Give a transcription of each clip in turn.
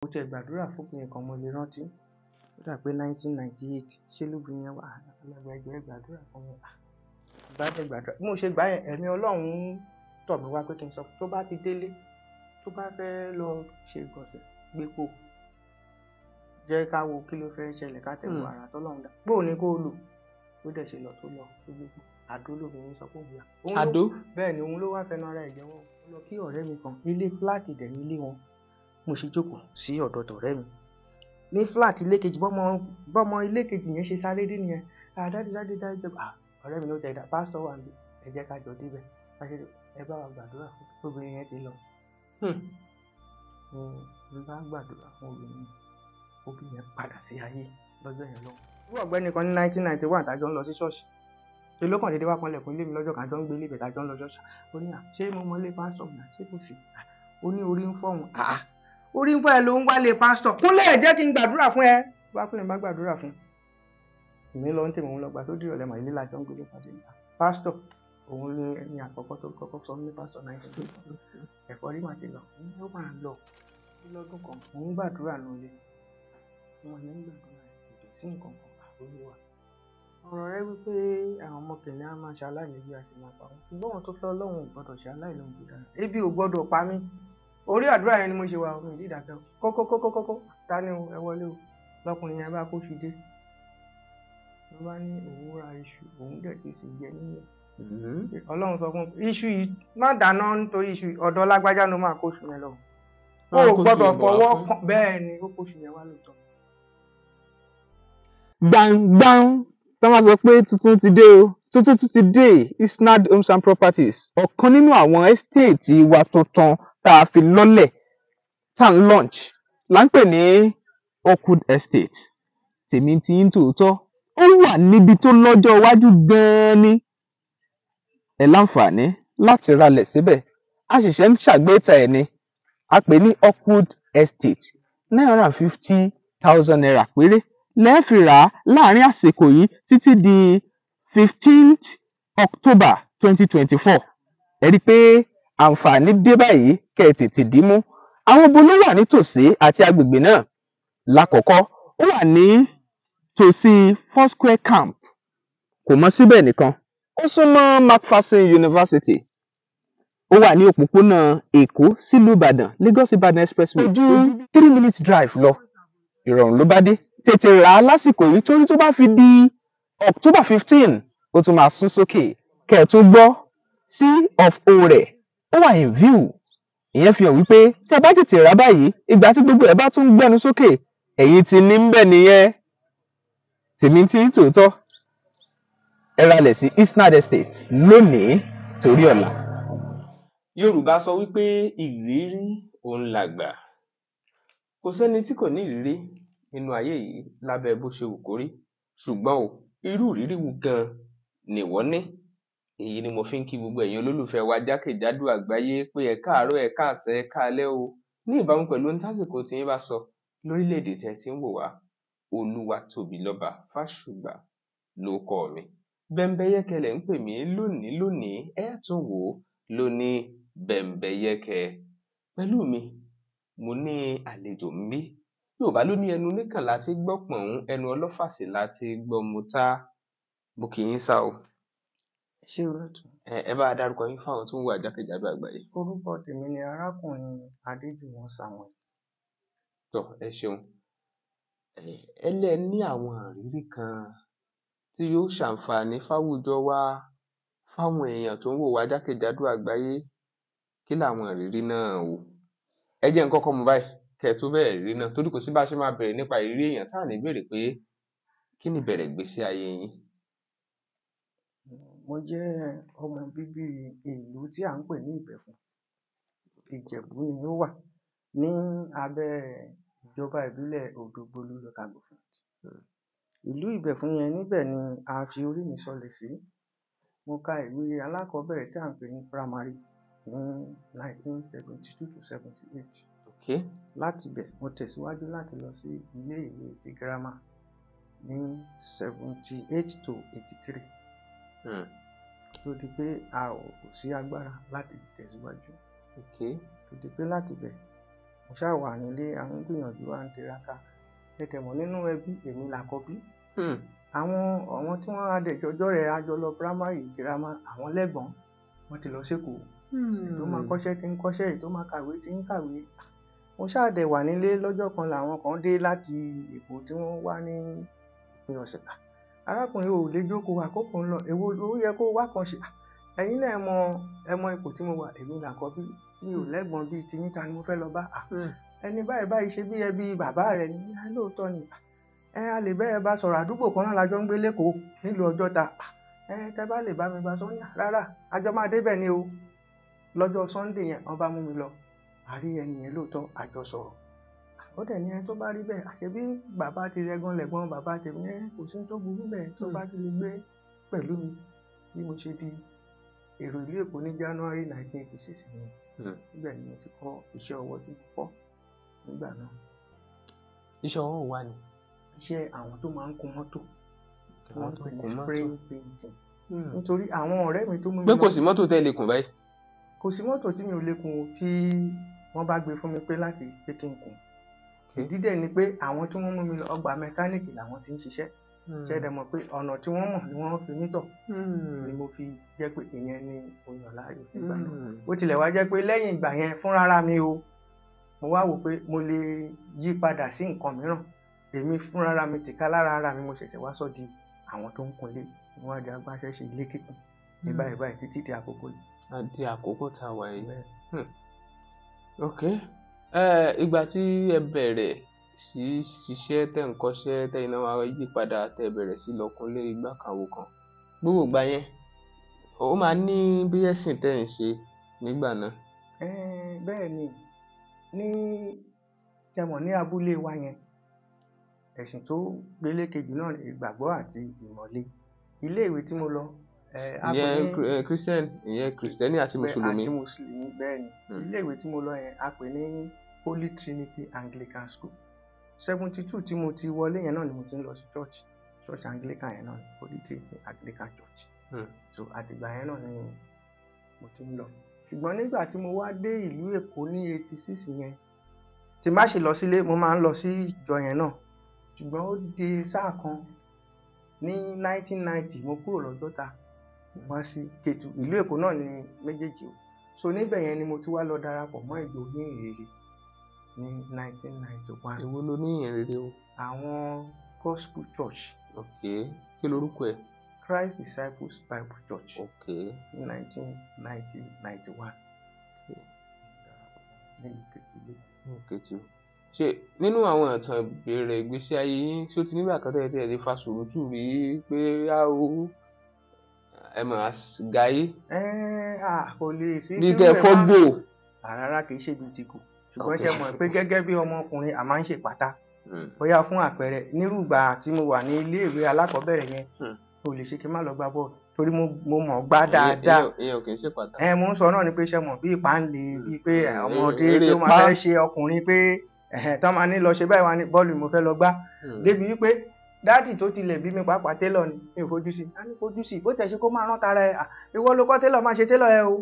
Mo tẹ gbàdúrà fún obìnrin kan mo lè rántí. Ó dà pé 1998 ṣé lóbìnrin yẹn wà alàgbà ẹjọ́ ẹ gbàdúrà fún mi. Bá dé gbàdúrà. Bí mo ṣe gbà yẹn, ẹ̀mí Ọlọ́run tọ̀ mí wá pé kí n sọ tó bá ti délé, tó bá fẹ́ lọ ṣe ìgbọ̀nsẹ̀, gbépo. Jẹ́ ká wo kí ló fẹ́ ṣẹlẹ̀ ká tẹ̀wọ̀ ara tọ́lọ́run dá. Bó ní kó lò. Ó dẹ̀ ṣe lọ tó gbépo. Àdó lóbìnrin sọ pé òun yà. Àdó? Bẹ́ẹ̀ ni òun ló wá fẹnu ara ẹ̀ jẹ́wọ́. Ó lọ kí ọ̀rẹ́ mi kan. Ilé fúláàtì dẹ̀ ní ilé wọn. Mo ṣe jókòó sí ọ̀dọ̀ tọ̀rẹ́ mi. Ní fúláàtì ilé kejì bọ́mọ ilé kejì yẹn ṣe sáré dé nìyẹn. Dájú. Ọ̀rẹ́ mi ló tẹ̀ dá. Pásítọ̀ wà níbẹ̀. Ẹ jẹ́ ká jọ débẹ̀. Ẹ bá wa gbàdúrà fún obìnrin yẹn ti lọ. Mo bá gbàdúrà fún obìnrin yẹn padà sí ayé lọ́jọ́ yẹn lọ. Irú ọ̀gbẹ́ni kan ní 1991 tájọ́ ń lọ sí ṣọ́ọ̀ṣì. Ṣé ló kàn déédéé wá pọ́nlẹ̀kùn ilé mi lọ́jọ́ kan àjọ ń gbé ilé ibẹ̀ tájọ́ ń lọ ṣọ́ọ̀ṣì. Ó ní ṣé mo mọ ilé pásítọ̀ mi ṣé kò sí? Ó ní orí ń fọ́ òun. Orí ń fọ́ ẹ ló ń wálé pásítọ̀. Kúnlẹ̀ jẹ́ kí n gbàdúrà fún ẹ. Bá kúnlẹ̀ má gbàdúrà fún. Èmi lọ ń tèmi òun lọ gbà tó dìrọ̀lẹ́ mọ̀ ilé lájọ́ ń gbé pàdé mi. Pásítọ̀ òun ní ẹni àkọ́kọ́ tó kọ́kọ́ sọ ní pásítọ̀ 1990. Ẹ̀fọ́ rí màá ti lọ. Ó máa lọ lọ́dún kan. Òun gbàdúrà lóye. Wọ́n ní gbàdúrà ìdò sí nǹkan kan Olúwa. Ọ̀rọ̀ rẹ wípé àwọn ọmọ kìnìún á máa ṣaláìní bí a sì máa pa wọn. Ṣùgbọ́n àwọn tó fẹ́ Ọlọ́run ò gbọ́dọ̀ ṣaláìní ohun tó dára. Ebi ò gbọ́dọ̀ pa mí. Orí àdúrà yẹn ni mo ṣe wà òun ìdí ìdákẹ́ o. Kókó ta ni ẹ wọlé o. Lọ́kùnrin yẹn bá kóṣù dé. Ló bá ní òun ra iṣu òun dẹ̀ ti sì jẹ nílẹ̀. Ọlọ́run sọ fún iṣu yìí má dáná nítorí iṣu ọ̀dọ̀ lágbájá ló máa kóṣù yẹn lọ. O ò gbọ́dọ̀ fọwọ́ kàn bẹ́ẹ̀ ni ó kóṣù yẹn wá lóòótọ́. Gbangban tó máa sọ pé tuntun ti dé o tuntun ti dé Isnad Homes and Properties ọ̀kan nínú àwọn ẹ́stéètì wa tuntun tá a fi lọ́lẹ̀ tá a ń launch là ń pè ní Oakwood Estate tèmi ti ń tòótọ́ ó wà níbi tó lọ́jọ́ iwájú gan-an ni ẹ láǹfààní láti ralẹ̀ síbẹ̀ a ṣẹ̀ṣẹ̀ ń ṣàgbéta ẹ̀ ni a pè ní Oakwood Estate £950,000 péré lẹ́ẹ̀fì rà á láàrin àsìkò yìí títí di 15th October 2024 ẹ rí i pé àǹfààní dé báyìí kẹ́ ẹ tètè dìímú àwọn ibo ló wà nítòsí àti agbègbè náà lákọ̀ọ́kọ́ ó wà ní tòsí Foursquare Camp kò mọ síbẹ̀ nìkan ó súnmọ́ Macpherson University ó wà ní òpópónà Èkó sílùú Ìbàdàn Lagos Ìbàdàn Expressway ojú 3 minutes drive lọ ìrọ̀rùn ló bá dé tètè rà á lásìkò yìí torí tó bá fi di October 15 ó tún máa sún sókè kẹ́ ẹ̀ tún gbọ́ C of O rẹ̀ ó wà in view ìyẹn fi hàn wípé tí ẹ bá tètè rà báyìí ìgbà tí gbogbo ẹ̀ bá tún gbẹnu sókè ẹ̀yin ti ní ń bẹ̀ nìyẹn tèmi tí ń tòótọ́ ẹ ralẹ̀ sí Isnad Estate lónìí torí ọ̀la. Yorùbá sọ wípé ìrírí òun làgbà kò sẹ́ni tí kò ní ìrírí nínú ayé yìí lábẹ́ bó ṣe wù kó rí ṣùgbọ́n o irú ìrírí wo gan ni ìwọ ní èyí ni mo fi ń kí gbogbo ẹ̀yin olólùfẹ́ wa jákèjádò àgbáyé pé ẹ káàárọ̀ ẹ káàsán ẹ káalẹ́ o ní ìbámu pẹ̀lú ohun tásìkò tí yín bá sọ lórílẹ̀‐èdè tẹ́ tí ń wò wá Olúwatóbilọ́ba Fásùgbà ló kọ́ mi Bẹ́mbẹ́yẹ́kẹ́ lẹ̀ ń pè mí lónìí ẹ tún wò ó lóní Bẹ́mbẹ́yẹ́kẹ́ pẹ̀lú mi mo ní àlejò ń bí Yorùbá ló ní ẹnu níkàn láti gbọ́ pọ̀n ẹnu ọlọ́fàsì láti gbọ́ mutá mo kì í sá o. Ṣé olóòtú? Ẹ bá a dárúkọ yín fáwọn tó ń wà jákèjádò àgbáyé. Orúkọ tèmi ni arákùnrin Adéjùwọ̀n Samuel. Tọ́ ẹ ṣeun ẹ lẹ́ ní àwọn àrírí kan tí yóò ṣàǹfààní fáwùjọ wa fáwọn èèyàn tó ń wò wá jákèjádò àgbáyé kí làwọn ìrírí náà o ẹ jẹ́ n kọ́kọ́ mú báyìí kẹ́ ẹ tó bẹ̀rẹ̀ ìrírí náà torí kò sí bá a ṣe máa bẹ̀rẹ̀ nípa ìrírí èèyàn tá à ní béèrè pé kí ni ìbẹ̀rẹ̀ ìgbésí ayé yín. Mo jẹ́ ọmọ bíbí ìlú tí à ń pè ní Ìbẹ̀fún Ìjẹ̀bú ni ó wà ní abẹ́ ìjọba ìbílẹ̀ Òdògbolú local government. Ìlú Ìbẹ̀fún yẹn níbẹ̀ ni a fi orí mi sọlẹ̀ sí. Mo ka ìwé alákọ̀ọ́bẹ̀rẹ̀ tí à ń pè ní primary ní 1972 to 78. Okay. Láti ibẹ̀ mo tẹ̀síwájú láti lọ sí ilé ìwé ti girama ní 78 to 83. Tó di pé a ò sí agbára láti tẹ̀síwájú. Okay. Tó di pé láti ibẹ̀ mo ṣáà wà nílé à ń gbìyànjú à ń tiraka tẹ̀tẹ̀mọ́ nínú ẹbí èmi làkọ́bí àwọn tí wọ́n adẹ̀jọjọ́ rẹ̀ àjọ lọ primary girama àwọn lẹ́gbọ̀n wọ́n ti lọ sékòó tó máa kọ́ṣẹ́ tí ń kọ́ṣẹ́ tó máa kàwé tí ń kàwé mo ṣáà dẹ̀ wà nílé lọ́jọ́ kan làwọn kan dé láti Èkó tí wọ́n wá ní òpin ọ̀sẹ̀ arákùnrin ò lè jókòó àkókò ń lọ èwo ó yẹ kó wá kan ṣe ẹ̀yin náà ẹ mọ ipò tí mo wà èmi làkọ́bí mi ò lẹ́gbọ̀n bíi tiyín ta ni mo fẹ́ lọ bá ẹni báyìí ṣe bí ẹbí bàbá rẹ̀ ní lóòótọ́ ni a lè bẹ́ẹ̀ bá sọ̀rọ̀ àdúgbò kan náà lájọ ń gbé lẹ́kọ̀ọ́ nílùú Ọjọ́ta tẹ́ bá lè bá mi bá sọ́yà rárá àjọ máa débẹ̀ ni o lọ́jọ́ Sunday yẹn wọ́n bá mú mi lọ àrí ẹni yẹn lóòótọ́ àjọ sọ̀rọ̀ ó dẹ̀ ní ẹni tó bá rí bẹ́ẹ̀ àṣebí bàbá ti rẹ́gán lẹ́gbọ́n bàbá tèmi kò sí tó burú bẹ́ẹ̀ tó bá ti lè gbé pẹ̀lú mi bí mo ṣe di èrò ìlú Èkó ní January 1986 ni níbẹ̀ ni mo ti kọ́ iṣẹ́ ọwọ́ tí mo kọ́ nígbà náà. Iṣẹ́ ọwọ́ wà ní. Iṣẹ́ àwọn tó máa ń kun mọ́tò wọ́n pè ní spray painting nítorí àwọn ọ̀rẹ́ mi tó mú mi lọ. pé kò sí mọ́tò tẹ́ lè kùn báyìí. kò sí mọ́tò tí mi ò lè kun tí wọ́n bá gbé fún mi pé láti pé kí n kun. ìdí dẹ̀ ni pé àwọn tí wọ́n mú mi lọ ọgbà mẹkáníìkì làwọn ti ń ṣiṣẹ́ ṣẹ́dẹ̀ mọ̀ pé ọ̀nà tí wọ́n mọ̀ ni wọ́n fi mí tọ̀ ni mo fi jẹ́ pé ìyẹn ni mo yàn láàyò nígbà náà ó tilẹ̀ wá jẹ́ pé lẹ́yìn ìgbà yẹn fúnra mi o mo wá wò pé mo lè yí padà sí nǹkan mìíràn èmi fúnra mi tìka lára ara mi mo ṣẹ̀ṣẹ̀ wá sọ di àwọn tó ń kunlé wọ́n á di agbáṣẹ́ ṣe ilé kíkùn ní báyìí títí di àkókò yìí. àti àkókò tá a wà yìí. ok ìgbà tí ẹ bẹ̀rẹ̀ sí ṣiṣẹ́ tẹ̀ ń kọ́ṣẹ́ tẹ̀ iná wa yí padà tẹ̀ bẹ̀rẹ̀ sí lọ kunlé igbá kan wò kan gbogbo ìgbà yẹn ó máa ní bí ẹ̀sìn tẹ̀ ń ṣe nígbà náà. bẹ́ẹ̀ ni ní jẹmọ̀ ní abúlé wa yẹn ẹ̀sìn tó gbélékejì náà ìgbàgbọ́ àti ìmọ̀le ilé ìwé tí mo lọ ìyẹn christian ìyẹn kristẹni àti mùsùlùmí bẹ́ẹ̀ ni ilé ìwé tí mo lọ yẹn a pè ní Holy Trinity Anglican School 72 tí mo ti wọlé yẹn náà ni mo ti ń lọ sí church Anglican yẹn náà ni Holy Trinity Anglican Church so àtìgbà yẹn náà ni mo ti ń lọ ṣùgbọ́n nígbà tí mo wá dé ìlú Èkó ní 86 yẹn tí má ṣe lọ sílé mo máa ń lọ sí ìjọ yẹn náà ṣùgbọ́n ó di sáà kan ní 1990 mo kúrò lọ́jọ́ta mo wá sí Kétu ìlú Èkó náà ní méjèèjì o so níbẹ̀ yẹn ni mo tún wá lọ darapọ̀ mọ́ ìjọ Oníhìnrere ní 1991. èwo ló ní ìhìnrere o. àwọn Gospel Church. ok kí lorúkọ ẹ. Christ Disciples Bible Church. ok ní 1991. ní Kétu ṣe nínú àwọn ìtàn ìbẹ̀rẹ̀ ìgbésí ayé yín tí ó ti nígbà kan tẹ́lẹ̀ lè fa sùúrùtù rí pé ẹ mọ̀ gáyé. kò lè sí bí kẹ́ fọ́gbò. rárá kì í ṣe bíi ti kù ṣùgbọ́n ṣe mọ̀ pé gẹ́gẹ́ bí ọmọkùnrin a máa ń ṣèpátá bóyá fún àpẹẹrẹ nírúgbà tí mo wà ní iléèwé alákọ̀ọ́bẹ̀rẹ̀ yẹn mo lè ṣe kí n má lọ gbá bọ́ọ̀lù torí mo mọ̀ gbá dáadáa. ìyẹn ò kì í ṣèpátá. mo ń sọ náà ni pé ṣe mọ̀ bí ìpáǹlé bíi pé ọmọdé tó máa fẹ́ ṣe ọkùnrin pé tọ́ máa ní lọ ṣe báyìí wá ní bọ́ọ̀lù mo fẹ́ lọ gbá débi wípé dáàdì tó tilẹ̀ bí mi pàápàá télọ̀ ni mi ò fojú sí a ní fojú sí bó tẹ̀ ṣe kó máa rán tara ẹ̀ ìwọ ló kọ́ télọ̀ máa ṣe télọ̀ ẹ o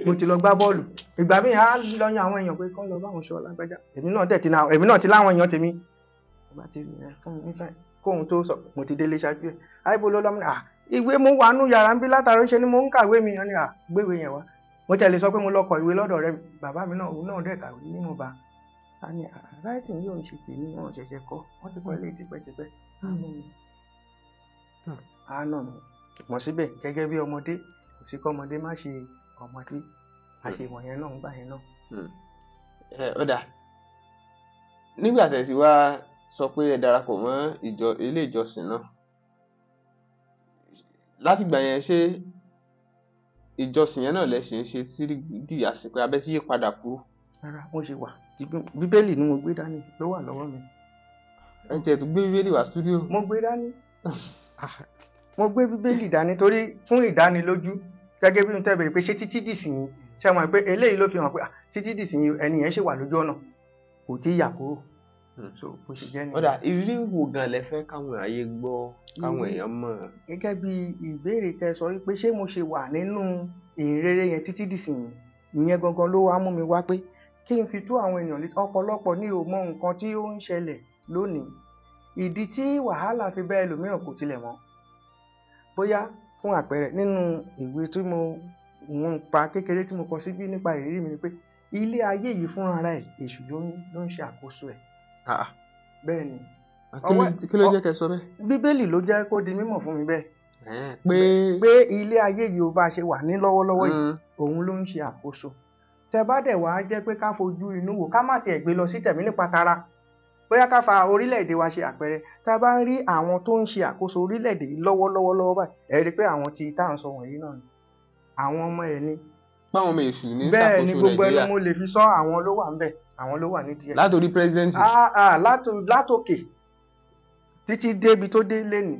mo ti lọ gbá bọ́ọ̀lù ìgbà míì á lọ yan àwọn èèyàn pé kán lọ bá àwọn ṣọ lágbájá èmi náà ti láwọn èèyàn tèmi ìgbà tí fún mi nísàn kóhun tó sọ mo ti délé ṣáájú ẹ àìbò ló lọ́mọ ìwé mo wà nú yàrá ń bí látàrí ṣe ni mo ń kàwé mi ní gbéwé yẹn wá mo tẹ̀lé sọ pé mo lọ kọ ìwé lọ́dọ̀ rẹ bàbá mi náà òun náà dẹ̀ kàwé nínú ba a ní writing yóò ń ṣe tèmi wọn ṣẹ̀ṣẹ̀ kọ́ wọ́n ti kọ́ ilé tipẹ́tipẹ́ àánú mi mọ̀ síbẹ̀ gẹ́gẹ́ bí ọmọdé kò sí kọ́ ọmọdé má ṣe ọmọdé a ṣe ìwọ̀n yẹn náà ń gbà yẹn náà. ọ̀dà nígbà tẹ̀ tí wá sọ pé ẹ darapọ̀ mọ́ ilé ìjọsìn náà látìgbà yẹn ṣé ìjọsìn yẹn náà lẹ ṣe ń ṣe tí di àsìkò abẹ́ tí yí padà kúrò. rárá mo ṣe wà bíbélì ni mo gbé dání ló wà lọ́wọ́ mi. ẹ tiẹ̀ tún gbé bíbélì wá stúdíò. mo gbé dání mo gbé bíbélì dání torí fún ìdánilójú gẹ́gẹ́ bí mo tẹ́ bẹ̀rẹ̀ pé ṣé títí dìsìn ṣe mọ̀ pé eléyìí ló fi hàn pé títí dìsìn ẹni yẹn ṣì wà lójú ọ̀nà kò tí ì yà kúrò. so bó ṣe jẹ́ nìyẹn. ọ̀dà ìrírí wo gan lẹ fẹ́ káwọn ayé gbọ́ káwọn èèyàn mọ̀. gẹ́gẹ́ bí ìbéèrè tẹ́ sọ wípé ṣé mo ṣe wà nínú ìhìnrere yẹn títí dìsìn ìyẹn gangan ló wá mú mi wá pé kí n fi tó àwọn èèyàn létí. Ọ̀pọ̀lọpọ̀ ni ò mọ nǹkan tí ó ń ṣẹlẹ̀ lónìí. Ìdí tí wàhálà fi bá ẹlòmíràn kò tilẹ̀ mọ̀. Bóyá fún àpẹẹrẹ nínú ìwé tí mo pa kékeré tí mo kọ síbí nípa ìrírí mi ni pé ilé ayé yìí fúnra rẹ̀ èṣù ló ń ṣe àkóso ẹ̀. Bẹ́ẹ̀ ni. Kí ló jẹ́ kẹ́ sọ bẹ́ẹ̀? Bíbélì ló jẹ́ kó di mímọ̀ fún mi bẹ́ẹ̀. Pé ilé ayé yìí ó bá ṣe wà ní lọ́wọ́lọ́wọ́ yìí òun ló ń ṣe àkóso. Tẹ bá dẹ̀ wá jẹ́ pé ká fojú inú wò ká má tiẹ̀ gbé lọ sí tẹ̀mí nípa tara. Bóyá ká fa orílẹ̀-èdè wa ṣe àpẹẹrẹ. Tá a bá ń rí àwọn tó ń ṣe àkóso orílẹ̀-èdè yìí lọ́wọ́lọ́wọ́ báyìí ẹ rí pé àwọn tí tá à ń sọ wọ̀nyí náà ni. Àwọn ọmọ ẹ̀ ni. Báwọn ọmọ èṣù ní ṣàkóso Nàìjíríà. Bẹ́ẹ̀ ni gbogbo ẹnu mo lè fi sọ àwọn ló wà ńbẹ̀. Àwọn ló wà nídìí ẹ̀. Látòrí pírẹ́sidẹ́ǹtì. Látòkè títí débi tó dé lénìí.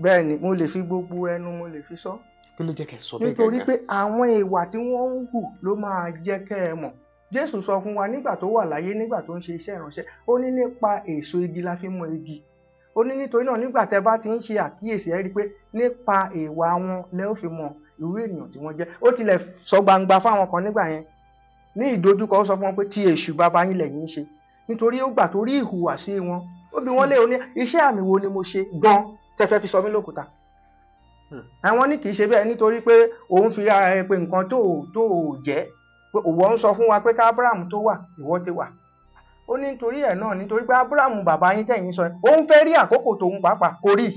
Bẹ́ẹ̀ ni mo lè fi gbogbo ẹnu mo lè fi sọ. Kí ló jẹ́ kẹ́ sọ bẹ́ẹ̀? Nítorí pé àwọn ìwà tí wọ́n ń hù ló máa jẹ́ kẹ́ ẹ mọ̀. Jésù sọ fún wa nígbà tó wà láyé nígbà tó ń ṣe iṣẹ́ ìránṣẹ́ ó ní nípa èso igi la fi mọ igi. Ó ní nítorí náà nígbà tẹ́ bá ti ń ṣe àkíyèsí ẹ rí pé nípa ìwà wọn lẹ ó fi mọ irú ènìyàn tí wọ́n jẹ́. Ó tilẹ̀ sọ gbangba fáwọn kan nígbà yẹn ní ìdojúkọ ó sọ fún wọn pé tí èṣù bàbá yín lẹ̀yin ṣe. Nítorí ó gbà tó rí ìhùwàsí wọn ó bi wọ́n léèrè ní iṣẹ́ àmì wo ni mo ṣe gan tẹ́ fẹ́ fi sọ mí lókùúta. Àwọn ní kì í ṣe bẹ́ẹ̀ nítorí pé òun fi ara rẹ̀ pé nǹkan tó jẹ́ pé òwò ń sọ fún wa pé ká Ábúráhámù tó wà ìwọ ti wà. Ó ní nítorí ẹ̀ náà nítorí pé Ábúráhámù bàbá yín tẹ̀yìn sọ ẹ̀ òun fẹ́ rí àkókò tóun pàápàá kò rí.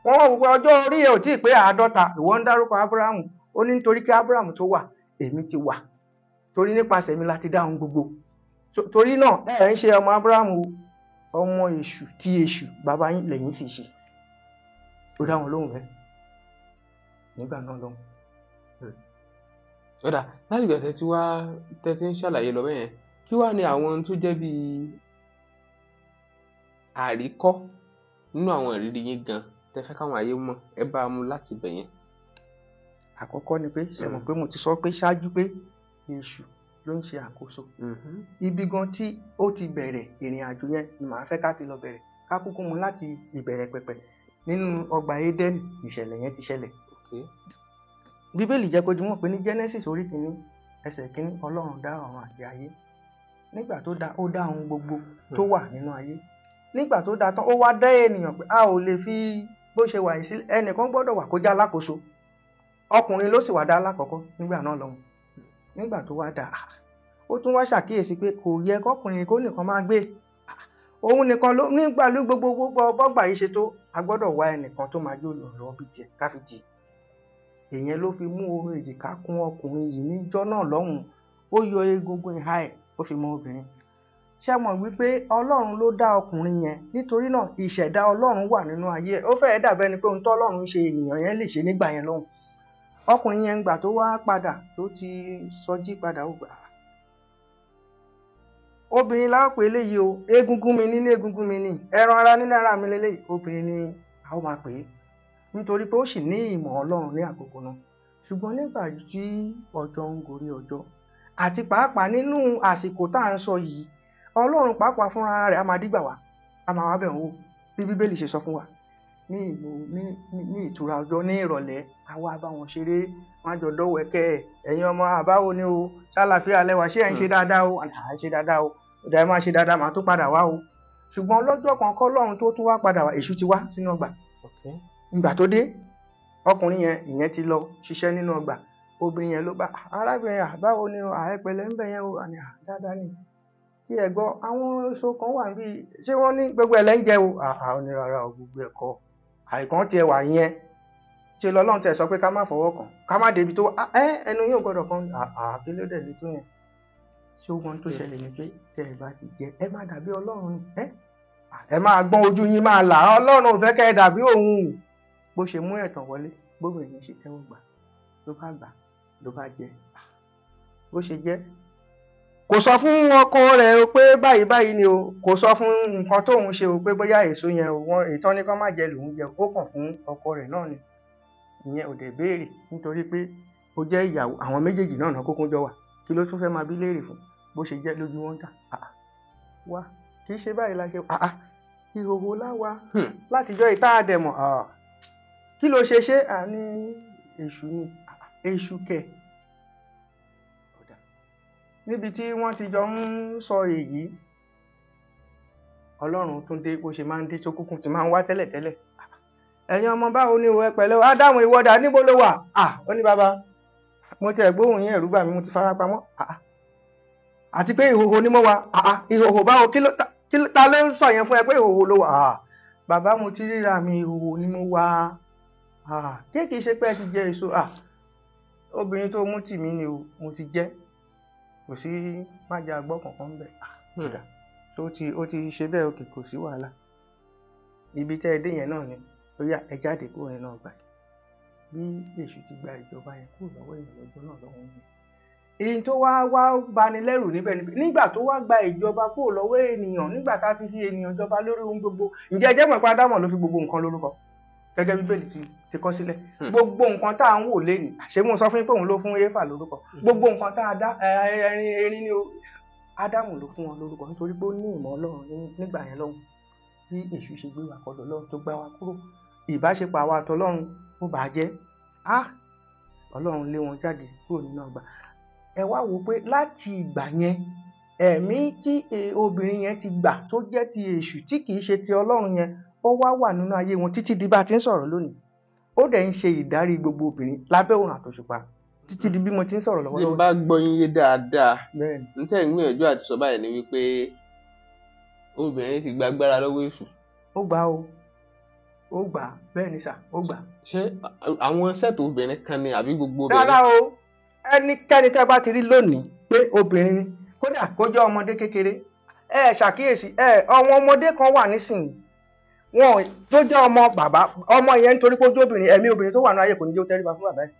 Wọ́n wọ́n wípé ọjọ́ orí ẹ̀ ò tí ì pé 50 ìwọ ń dárúkọ Ábúráhámù. Ó ní nítorí kí Ábúráhámù tó wà èmi ti wà torí nípasẹ̀ mi láti dá ohun gbogbo. Torí náà ẹ̀ ń ṣe ọmọ Ábúráhámù ọmọ èṣù tí èṣù bàbá yín lẹ́yìn sì ṣe. Ó dá wọn lóhùn bẹ́ẹ̀ nígbà náà lọ́hùn. Ọ̀dà láti ìgbà tẹ́ ti ń ṣàlàyé lọ bẹ́ẹ̀ yẹn kí wá ní àwọn tó jẹ́ bí àríkọ́ nínú àwọn ìrírí yín gan tẹ́ fẹ́ káwọn ayé mọ̀ ẹ bá a mú láti bẹ̀ yẹn. Àkọ́kọ́ ni pé ṣe mọ̀ pé mo ti sọ pé ṣáájú pé èṣù ló ń ṣe àkóso. Ibi gan tí ó ti bẹ̀rẹ̀ ìrìn àjò yẹn ni màá fẹ́ ká ti lọ bẹ̀rẹ̀ ká kúkú mu láti ìbẹ̀rẹ̀ pẹ̀pẹ̀ nínú ọgbà Édẹ́nì ìṣẹ̀lẹ̀ yẹn ti ṣẹlẹ̀. Bíbélì jẹ́ kó di mọ̀ pé ní Genesis orí 1 ẹsẹ̀ 1 Ọlọ́run dá ọ̀run àti ayé. Nígbà tó dá ó dá ohun gbogbo tó wà nínú ayé. Nígbà tó dá tán ó wá dá ènìyàn pé a ò lè fi bó ṣe wà yìí sílẹ̀ ẹnìkan gbọ́dọ̀ wà kó jẹ́ alákòóso. Ọkùnrin ló sì wá dá alákọ̀ọ́kọ́ nígbà náà lọ́hùn. Nígbà tó wá dá ó tún wá ṣàkíyèsí pé kò yẹ kọkùnrin kó nìkan máa gbé. Òun nìkan ló nígbà ló gbogbo bọ́gbà yìí ṣe tó a gbọ́dọ̀ wá ẹnìkan tó máa jó lọ́rọ̀ bí tiẹ̀ ká fi tì. Èyẹn ló fi mú orun èjìká kún ọkùnrin yìí níjọ́ náà lọ́hùn. Ó yọ egungun ìhà ẹ̀ ó fi mọ obìnrin. Ṣé mọ̀ wípé Ọlọ́run ló dá ọkùnrin yẹn nítorí náà ìṣẹ̀dá Ọlọ́run wà nínú ayé ẹ̀. Ó fẹ́ẹ̀ dàbẹ́ ni pé ohun tó Ọlọ́run ń ṣe ènìyàn yẹn lè ṣe nígbà yẹn lọ́hùn. Ọkùnrin yẹn gbà tó wá padà tó ti sọjí padà ó gbà. Obìnrin la ó pè léyìí o egungun mi nínú egungun mi ni ẹran ara nínú ara mi lélẹ́yìí obìnrin ni a ó máa pè é nítorí pé ó sì ní ìmọ̀ Ọlọ́run ní àkókò náà. Ṣùgbọ́n nígbà tí ọjọ́ ń gorí ọjọ́ àti pàápàá nínú àsìkò tá à ń sọ yìí Ọlọ́run pàápàá fúnra rẹ̀ á máa dígbà wá á máa wá bẹ̀ wò bí Bíbélì ṣe sọ fún wa ní ìtura ọjọ́ ní ìrọ̀lẹ́ àwa bá wọn ṣeré wọn á jọ dọ́wẹ́kẹ́ ẹ̀yin ọmọ àbáwo ni o ṣàlàfíà lẹ́wà ṣé ẹ̀ ń ṣe dáadáa o à ń ṣe dáadáa o ọ̀dà ẹ̀ máa ṣe dáadáa màá tún padà wá o. Ṣùgbọ́n lọ́jọ́ kan kọ́ Ọlọ́run tó tún wá padà wá èṣù ti wá sínú ọgbà. Ìgbà tó dé ọkùnrin yẹn ìyẹn ti lọ ṣiṣẹ́ nínú ọgbà obìnrin yẹn ló bá arábìnrin àbáwo ni àìpẹ̀lẹ́ ń bẹ̀ yẹn o àní dáadáa ni kí ẹ gbọ́ àwọn èso kan wà níbí ṣé wọ́n ní gbogbo ẹ̀ lẹ́ ń jẹ o ó ní rárá o gbogbo ẹ̀kọ́ àìkàn tiẹ̀ wà yẹn ṣe lọ́lọ́run tẹ̀ sọ pé ká má fọwọ́ kàn ká má débi tó ẹnu yóò gbọ́dọ̀ kan kí ló dẹ̀ lé tó yẹn ṣé ó gbọ́n tó ṣẹlẹ̀ ni pé tẹ́ ẹ bá ti jẹ ẹ má dàbí Ọlọ́run ẹ máa gbọ́n ojú yín máa là Ọlọ́run ò fẹ́ kẹ́ ẹ dàbí òun bó ṣe mú ẹ̀tàn wọlé gbogbo èèyàn ṣe tẹ́wọ́ gbà ló bá gbà ló bá jẹ bó ṣe jẹ́ kò sọ fún ọkọ rẹ̀ pé báyìí báyìí ni o kò sọ fún nǹkan tóun ṣe o pé bóyá èso yẹn o wọn ìtàn ní kán má jẹ lòun jẹ ó kàn fún ọkọ rẹ̀ náà ni ìyẹn ò dẹ̀ béèrè nítorí pé ó jẹ́ ìyàwó àwọn méjèèjì náà kókó jọ wà kí ló tún fẹ́ máa bí léèrè fún bó ṣe jẹ́ lójú wọn dà wá kì í ṣe báyìí la ṣe ìhòòhò láwa látijọ́ ìta àdẹ̀mọ̀ kí ló ṣe àní èṣù ni èṣù kẹ̀ níbi tí wọ́n ti jọ ń sọ èyí Ọlọ́run tún dé bó ṣe máa ń dé sókùnkùn tí máa ń wá tẹ́lẹ̀tẹ́lẹ̀ ẹ̀yin ọmọ báwo ni ìwọ pẹ̀lẹ́ Ádámù ìwọ́dà níbo ló wà ó ní bàbá mo ti ẹ̀gbóhùn yín ẹ̀rú bà mí mo ti fara pamọ́ àti pé ìhòhò ni mo wà ìhòhò báwo kí ló ta ló ń sọ yẹn fún ẹ pé ìhòhò ló wà bàbá mo ti ríra mi ìhòhò ni mo wà kí kìí ṣe pé ẹ ti jẹ èso obìnrin tó mú tì mí ni o mo ti jẹ kò sí májà gbọ́ kankan bẹ́ẹ̀ ó ti ṣe bẹ́ẹ̀ òkè kò sí wàhálà ibi tẹ́ ẹ dé yẹn náà ni ó yá ẹ jáde kúrò nínú ọgbà bí èṣù ti gba ìjọba yẹn kúrò lọ́wọ́ èèyàn lọ́jọ́ náà lọ́wọ́ yẹn èyí tó wá bani lẹ́rù níbẹ̀ nígbà tó wá gba ìjọba kúrò lọ́wọ́ ènìyàn nígbà tá a ti fi ènìyàn jọba lórí ohun gbogbo ǹjẹ́ ẹ jẹ́ mọ̀ pé Ádámù ló fi gbogbo nǹkan lórúkọ gẹ́gẹ́ bí Bíbélì ti kọ sílẹ̀ gbogbo nǹkan tá à ń wò lénìí ṣé mo sọ fún yín pé òun ló fún Éfà lórúkọ gbogbo nǹkan tá a dá erin ni Ádámù ló fún wọn lórúkọ nítorí pé ó ní ìmọ̀ Ọlọ́run nígbà yẹn lọ́hùn bí èṣù ṣe gbé wa kọ̀dọ̀ Ọlọ́run tó gbá wa kúrò ìbáṣepọ̀ àwa àtọlọ́run ó bàjẹ́ Ọlọ́run lé wọn jáde kúrò nínú ọgbà ẹ wá wò pé láti ìgbà yẹn ẹ̀mí tí obìnrin yẹn ti gbà tó jẹ́ ti èṣù tí kìí ṣe ti Ọlọ́run yẹn ó wà nínú ayé wọn títí di bá a ti ń sọ̀rọ̀ lónìí ó dẹ̀ ń ṣe ìdarí gbogbo obìnrin lábẹ́ òrùn àtòṣùpá títí di bí mo ti ń sọ̀rọ̀ lọ́wọ́. tí n bá gbọ́ yín yé dáadáa n tẹ́ ń gbìyànjú àti sọ báyìí ni wípé obìnrin ti gba agbára lọ́wọ́ èṣù. ó gbà ó gbà bẹ́ẹ̀ ni sà ó gbà. ṣé àwọn ṣètò obìnrin kan ni àbí gbogbo obìnrin. rárá o ẹnikẹ́ni tẹ́ bá ti rí lónìí pé obìnrin ni kódà kó jẹ́ ọmọdé kékeré ṣàkíyèsí àwọn ọmọdé kan wà nísìnyí wọn tó jẹ́ ọmọ bàbá ọmọ yẹn nítorí pé ó jẹ́ obìnrin ẹ̀mí obìnrin tó wà ní ayé kò ní jẹ́ ó tẹríba fún bàbá yẹn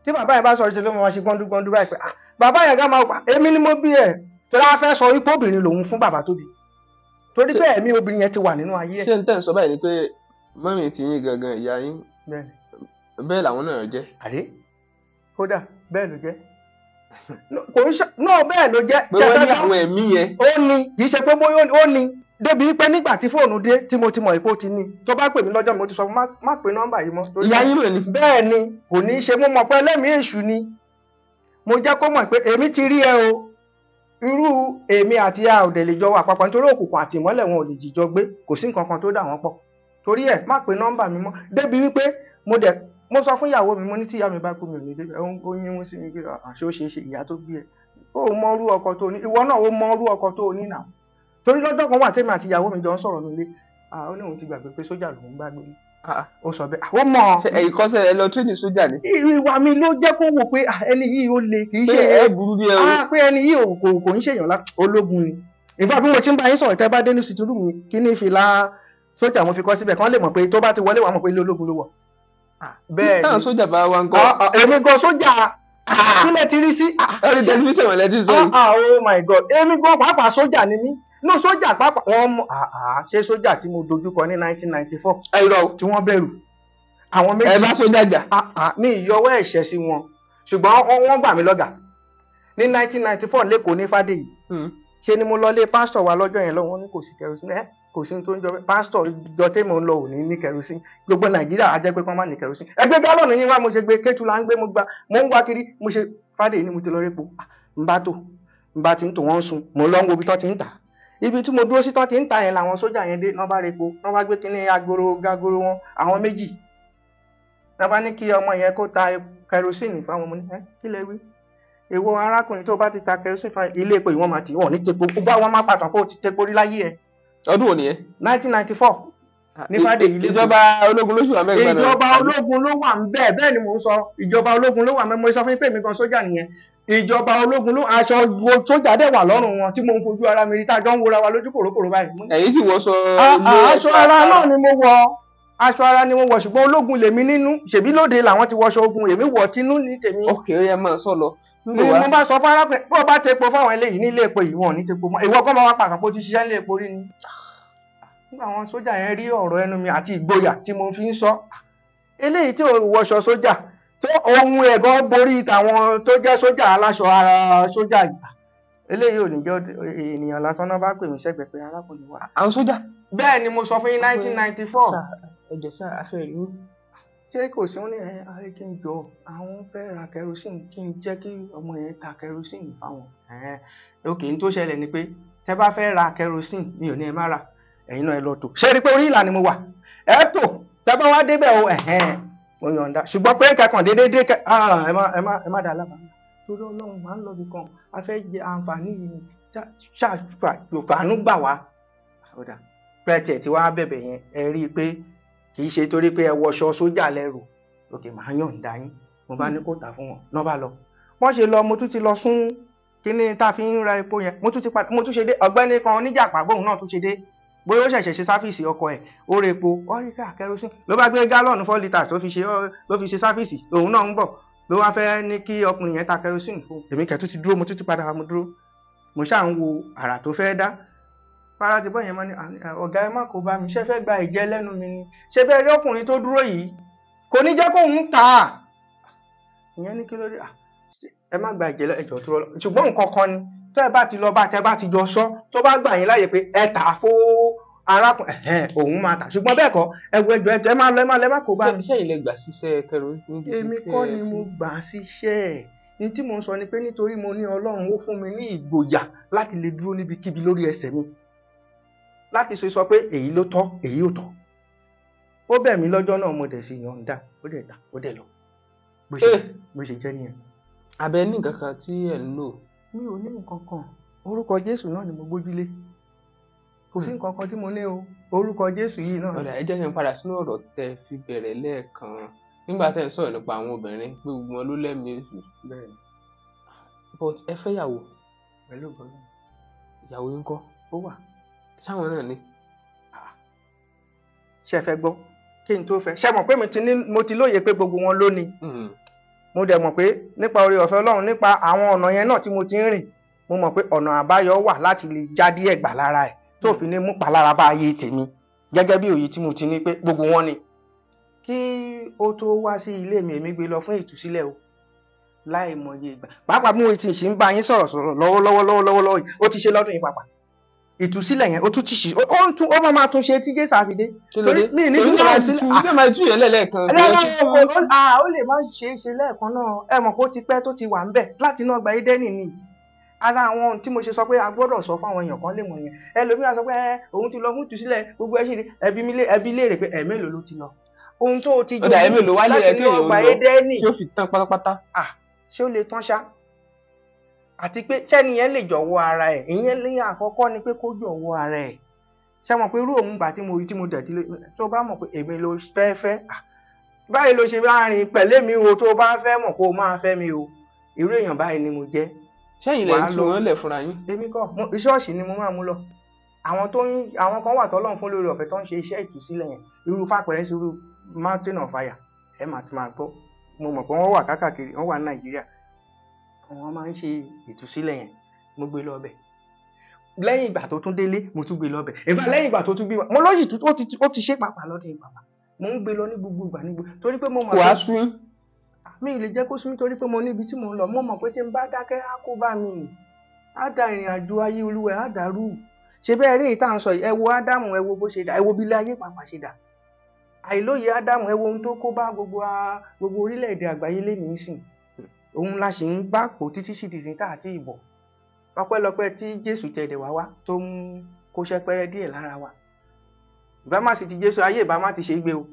tí bàbá yẹn bá sọ ṣe ló máa ṣe gbọ́ndúgbọ́ndú báyìí pé bàbá yẹn gá máa pa èmi ni mo bí ẹ̀ tí wọ́n á fẹ́ sọ wípé obìnrin lòun fún bàbá tó bí torí pé ẹ̀mí obìnrin yẹn ti wà nínú ayé ẹ̀. ṣé n tẹ́ ń sọ báyìí ni pé mọ́mì ti yín gangan ìyá yín bẹ́ẹ̀ làwọn náà jẹ́. àdé kódà bẹ́ẹ̀ ló jẹ́ kò ń ṣe náà bẹ́ẹ̀ ló jẹ́. pé wọ́n ní àwọn ẹ̀mí yẹn. ó ní kì í ṣe pé bóyá ó ní débi pé nígbà tí fóònù dé tí mo ti mọ̀ ìpò ti ní tó bá pè mí lọ́jọ́ mo ti sọ fún má pe nọ́mbà yìí mọ́. ìyá yín lò ní. bẹ́ẹ̀ ni kò ní í ṣe mo mọ̀ pé ẹlẹ́mìí èṣù ni mo jẹ́ kó mọ̀ pé èmi ti rí ẹ o irú èmi àti a ò dẹ̀ lè jọ wà papọ̀ nítorí òkùnkùn àti ìmọ́lẹ̀ wọn ò lè jìjọ gbé kò sí nǹkan kan tó dà wọ́n pọ̀ torí ẹ̀ má pe nọ́mbà mi mọ́ débi wípé mo sọ fún ìyàwó mi mo ní tí ìyá mi bá kú mi ò ní débi ó yín mú sí mi pé àṣé ó ṣeé ṣe ìyá tó bí ẹ ó mọ irú ọkọ tó ní ìwọ náà ó mọ irú ọkọ tó ní náà torí lọ́jọ́ kan wà tèmi àti ìyàwó mi jọ ń sọ̀rọ̀ nílé ó ní òun ti gbàgbé pé sójà lòun gbá gbé ó sọ bẹ́ẹ̀ ó mọ̀. ẹ̀yin kọ́sẹ̀ ẹ lọ tírẹ́nì sójà ni. ìwà mi ló jẹ́ kó wò pé ẹni yìí ó le kì í ṣe ẹ burú bí ẹ o. pé ẹni yìí kò ń ṣèyàn ológun ni ìfọ̀ bí mo ti ń bá yín sọ̀rọ̀ tẹ́ bá dé ní sìtúrú mi kí ní fìlà sójà mo fi kọ́ síbẹ̀ kán lè mọ̀ pé tó bá ti wọlé wà mọ̀ pé ilé ológun ló wọ̀. bẹ́ẹ̀ ni táwọn sójà bá wa ń kọ́. èmi gan sójà kí lẹ ti rí sí. ẹni tẹlifíṣàn wọn lẹ ti sọ yìí. oh my god èmi gan pàápàá sójà ni mí no sójà pàápàá wọn mọ ṣé sójà tí mo dojúkọ ní 1994 tí wọ́n bẹ̀rù àwọn méjì. ẹ bá sójà jà. mi ìyọwọ́ ẹ̀ṣẹ̀ sí wọn ṣùgbọ́n wọ́n gbà mí lọ́gà ní 1994 lẹ́kọ̀ọ́ ní Fádèyí ṣe ni mo lọ lé pásítọ̀ wa lọ́jọ́ yẹn lọ́wọ́ ní kò sí kẹrosín kò sí tó ń jọ pásítọ̀ ìjọ tèmi ń lọ ò ní kẹrosín gbogbo Nàìjíríà á jẹ́ pé kán má ní kẹrosín ẹgbẹ́ gálọ̀nù yín wá mo ṣe gbé Kétu la ń gbé mo ń wá kiri mo ṣe Fádèyí ni mo ti lọ répo n bá ti ń tò wọ́n sun mo lọ ń wo ibi tó ti ń tà ibi tí mo dúró sí tó ti ń tà yẹn làwọn sójà yẹn dé náà bá répo náà bá gbé kíní agoro wọn àwọn méjì náà bá ní kí ọmọ yẹn kó ta kẹrosín fáwọn ọmọ ní kí lẹ wí èwo arákùnrin tó bá ti ta kẹrosín fún ilé epo ìwọ́n máa ti wọ́n ní tepo gbogbo àwọn máa pàtàkì ó ti tepo rí láyé ẹ̀. ọdún wo nìyẹn. 1994 ní Fádèyí ilé. ìjọba ológun ló sì wà mẹ́rin. ìjọba ológun ló wà ń bẹ́ẹ̀ bẹ́ẹ̀ ni mò ń sọ ìjọba ológun ló wà mẹ́rin mo sọ fún yín pé mi gan sójà nìyẹn ìjọba ológun ló aṣọ sójà dẹ̀ wà lọ́rùn wọn tí mo ń fojú ara mi rí tá a jọ ń wora wa lójú kòrókòrò báyìí. ẹ̀yin sì wọṣọ. aṣọ ara náà ni mo wọ aṣọ ara ni mo wọ ṣùgbọ́n ológun lèmi nínú ṣèbí lóde làwọn ti wọṣọ ogun èmi wọ tinú ní tèmi. ok ó yẹ máa sọ lọ. ni mo bá sọ fún arákùnrin bó o bá tepo fáwọn eléyìí nílé epo yìí wọn ò ní tepo mọ́ ìwọ kọ́ máa wá pàṣẹ pé ó ti ṣiṣẹ́ nílé epo rí ni. nígbà àwọn sójà yẹn rí ọ̀rọ̀ ẹnu mi àti ìgboyà tí mo fi ń sọ eléyìí tí ò wọṣọ sójà tó ohun ẹ̀gàn borí tàwọn tó jẹ́ sójà aláṣọ ara sójà yìí eléyìí ò ní jẹ́ ènìyàn lásán náà bá pè mí sẹ́gbẹ̀ẹ́ pé arákùnrin wa. àwọn sójà. bẹ́ẹ̀ ni mo sọ fún yín 1994. ẹjọ sá afẹ́ rí ṣé kò sí wọn ní ayé kí n jọ àwọn fẹ́ ra kerosene kí n jẹ́ kí ọmọ yẹn ta kerosene fáwọn ok n tó ṣẹlẹ̀ ni pé tẹ́ bá fẹ́ ra kerosene mi ò ní ẹ má ra ẹ̀yin náà ẹ lọ tò ṣé rí i pé orí ìlà ni mo wà ẹ tò tẹ́ bá wá débẹ̀ o mo yọ̀ǹda ṣùgbọ́n pé kẹkàn déédéé ẹ má dà lábàá torí Ọlọ́run máa ń lọ bí kan a fẹ́ jẹ àǹfààní yìí ni ṣàfàánú gbà wá pẹ́ẹ́tì tí wàá bẹ̀bẹ̀ yẹn ẹ rí i pé kì í ṣe torí pé ẹ wọṣọ sójà lẹ́rù òkè máa yọ̀ǹda yín mo bá ní kó tà fún wọn náà bá lọ wọ́n ṣe lọ mo tún ti lọ sún kíní tá a fi ń ra epo yẹn mo tún ṣe dé ọ̀gbẹ́ni kan oníjàpá bóun náà tún ṣe dé bóyá ó ṣẹ̀ṣẹ̀ ṣe sáfíìsì ọkọ̀ ẹ̀ ó re epo ọ́ríkà kerosene ló bá gbé gálọ́ọ̀nù 4 litres ló fi ṣe sáfíìsì òun náà ń bọ̀ ló wá fẹ́ ní kí ọkùnrin yẹn ta kerosene fún èmi kẹ́tù ti dúró mo tún ti padà mo dúró mo ṣáà ń wo àrà tó fẹ́ dá fara ti bọ́ yẹn mọ́ ni ọ̀gá ẹ má kó bá mi ṣe fẹ́ gba ìjẹ́ lẹ́nu mi ni ṣe bẹ́ẹ̀ rí ọkùnrin tó dúró yìí kò ní jẹ́ kóun tà á ìyẹn ní kí ló dé ẹ má gba ìjẹ́ ẹjọ́ tó rọ ṣùgbọ́n nǹkan kan ni tó ẹ bá ti lọ bá tẹ bá ti jọ sọ tó bá gbà yín láàyè pé ẹ tà á fún arákùnrin òun máa tà ṣùgbọ́n bẹ́ẹ̀ kọ́ ẹjọ́ ẹ má kó bá mi. ṣé ilẹ̀ gbà síṣẹ́ kerosene. èmi kọ́ ni mo gbà síṣẹ́ ní tí mo ń sọ ni pé nítorí mo ní Ọlọ́run ó fún mi ní ìgboyà láti lè dúró níbikíbi lórí ẹsẹ̀ mi láti sọ pé èyí ló tọ́ èyí ò tọ́ ó bẹ̀ mí lọ́jọ́ náà mo dẹ̀ sì yọ̀ǹda ó dẹ̀ tà ó dẹ̀ lọ bó ṣe jẹ́ nìyẹn. abẹ ní nǹkan kan tí ẹ ń lò. mi ò ní nǹkan kan orúkọ Jésù náà ni mo gbójúlé kò sí nǹkan kan tí mo ní o orúkọ Jésù yìí náà. ọ̀dà ẹ jẹ́ kí n padà sínú ọ̀rọ̀ tẹ́ fi bẹ̀rẹ̀ lẹ́ẹ̀kan nígbà tẹ́ ń sọ̀rọ̀ nípa àwọn obìnrin pé gbogbo wọn ló lẹ́mìí èṣù. bẹ́ẹ̀ni. but ẹ fẹ́ yàwó. pẹ̀lú bọ́lá. ìyàwó yín kọ́. ó wà. sáwọn náà ni. ṣé ẹ fẹ́ gbọ́ kí n tó fẹ́ ṣé mọ̀ pé mo ti lóye pé gbogbo wọn ló ní. mo dẹ̀ mọ̀ pé nípa oore ọ̀fẹ́ Ọlọ́run nípa àwọn ọ̀nà yẹn náà tí mo ti ń rìn mo mọ̀ pé ọ̀nà àbáyọ wà láti lè já díẹ̀ gbà lára ẹ̀ tó fi ní mú palára bá ayé tèmi gẹ́gẹ́ bí òye tí mo ti ní pé gbogbo wọn ni. kí ó tó wá sí ilé mi èmi gbé lọ fún ìtúsílẹ̀ o láì mọye ìgbà pàápàá bí mo ti ṣì ń bá yín sọ̀rọ̀ lọ́wọ́lọ́wọ́ yìí ó ti ṣe lọ́dún yìí pàápàá ìtúsílẹ̀ yẹn ó tún ti ṣì ó máa tún ṣe tí Jésù àfidé. torí mi ní bí wọ́n ti ṣe máa tú yẹn lẹ́ẹ̀kan. ó lè má ṣe é ṣe lẹ́ẹ̀kan náà ẹ mọ̀ pé ó ti pẹ́ tó ti wà ń bẹ̀ láti inú ọgbà Édẹ́nì ni ara àwọn tí mo ṣe sọ pé a gbọ́dọ̀ sọ fún àwọn èèyàn kan lè mọ̀ yẹn ẹlòmíràn sọ pé òun ti lọ fún ìtúsílẹ̀ gbogbo ẹ̀ ṣe ẹbí léèrè pé ẹ̀mélòó ló ti lọ ohun tó ti jọ láti inú ọgbà Édẹ́nì tí ó fi tán pátápátá. ṣé ó lè tán ṣá àti pé sẹ́ni yẹn lè jọ̀wọ́ ara ẹ̀ ìyẹn ní àkọ́kọ́ ni pé kó jọ̀wọ́ ara ẹ̀ ṣé mọ̀ pé irú òun gbà tí mo rí tí mo dẹ̀ tí tó bá mọ̀ pé èmi ló fẹ́ báyìí ló ṣe bá rìn pẹ̀lẹ́ mi o tó bá fẹ́ mọ̀ kó o máa fẹ́ mi o irú èèyàn báyìí ni mo jẹ́. sẹ́yìn lè tú wọn lẹ̀ fúnra yín. èmi kọ́ ṣọ́ọ̀ṣì ni mo máa mú lọ àwọn kan wà tọ́lọ́run fún lórí ọ̀fẹ́ tó ń ṣe iṣẹ́ ìtúsílẹ̀ yẹn irú fàpẹ̀rẹ́ sí irú mountain of fire ẹ máa ti máa gbọ́ mo mọ̀ pé wọ́n wà káàkiri wọ́n wà ní Nàìjíríà wọ́n máa ń ṣe ìtúsílẹ̀ yẹn mo gbé lọ bẹ̀ lẹ́yìn ìgbà tó tún délé mo tún gbé lọ bẹ̀ ìgbà lẹ́yìn ìgbà tó tún gbé mo lọ́yìn ó ti ṣe pàpà lọ́dún ìpàpà mo ń gbé lọ ní gbogbo ìgbà nígbò torí pé mo mọ̀ pé wàá sún mi ì lè jẹ́ kó sún mi torí pé mo níbi tí mo ń lọ mo mọ̀ pé tí n bá dákẹ́ á kó bá mi á da ìrìn àjò ayé Olúwa á dàrú ṣe bẹ́ẹ̀ rí ìta ń sọ yìí ẹ wo Ádámù ẹ wo bó ṣe dà ẹ wo bí ilé ayé pàpà ṣe dà àìlóye Ádámù ẹ wo ohun tó kó bá gbogbo orílẹ̀-èdè àgbáyé lé ní sìn òun la sì ń bá pò títí sí ti sìn tá àti ìbọ̀ ọpẹ́lọpẹ́ tí Jésù tẹ̀dẹ̀ wá tó ń kó ṣẹpẹrẹ díẹ̀ lára wa ìbá má sì ti Jésù ayé ìbá má ti ṣe gbé o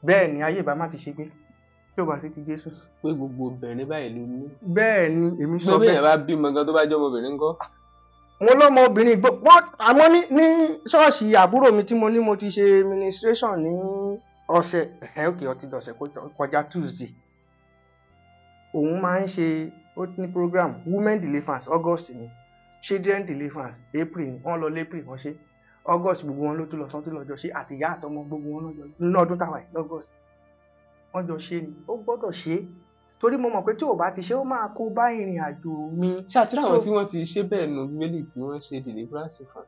bẹ́ẹ̀ ni ayé ìbá má ti ṣe gbé tí ò bá sí ti Jésù. pé gbogbo obìnrin báyìí ló ní. bẹ́ẹ̀ ni èmi sọ bẹ́ẹ̀. pé bẹ́ẹ̀ bá bímọ gan tó bá jẹ́ ọmọbìnrin ńkọ́. mo lọ́mọ obìnrin gbọ́ àmọ́ ní ṣọ́ọ̀ṣì àbúrò mi tí mo ní mo ti ṣe ministration ní ọ̀sẹ̀ òkè ọtí dọ̀sẹ̀ kọjá Tuesday òun máa ń ṣe ó ní program women deliverance August ni children deliverance April ni wọ́n lọ lẹ́pìrì wọ́n ṣe August gbogbo wọn ló tún lọ tán tó lọ́jọ́ ṣe àtìyá àtọmọ gbogbo wọn lọ́jọ́ nínú ọdún táwa yìí lọ́gọ́st wọ́n jọ ṣe ni ó gbọ́dọ̀ ṣe é torí mo mọ̀ pé tí ò bá ti ṣe ó máa kó bá ìrìn àjò mi. ṣé àti àwọn tí wọ́n ti ṣe bẹ́ẹ̀ nù bíbélì tí wọ́n ṣe deliverance fún.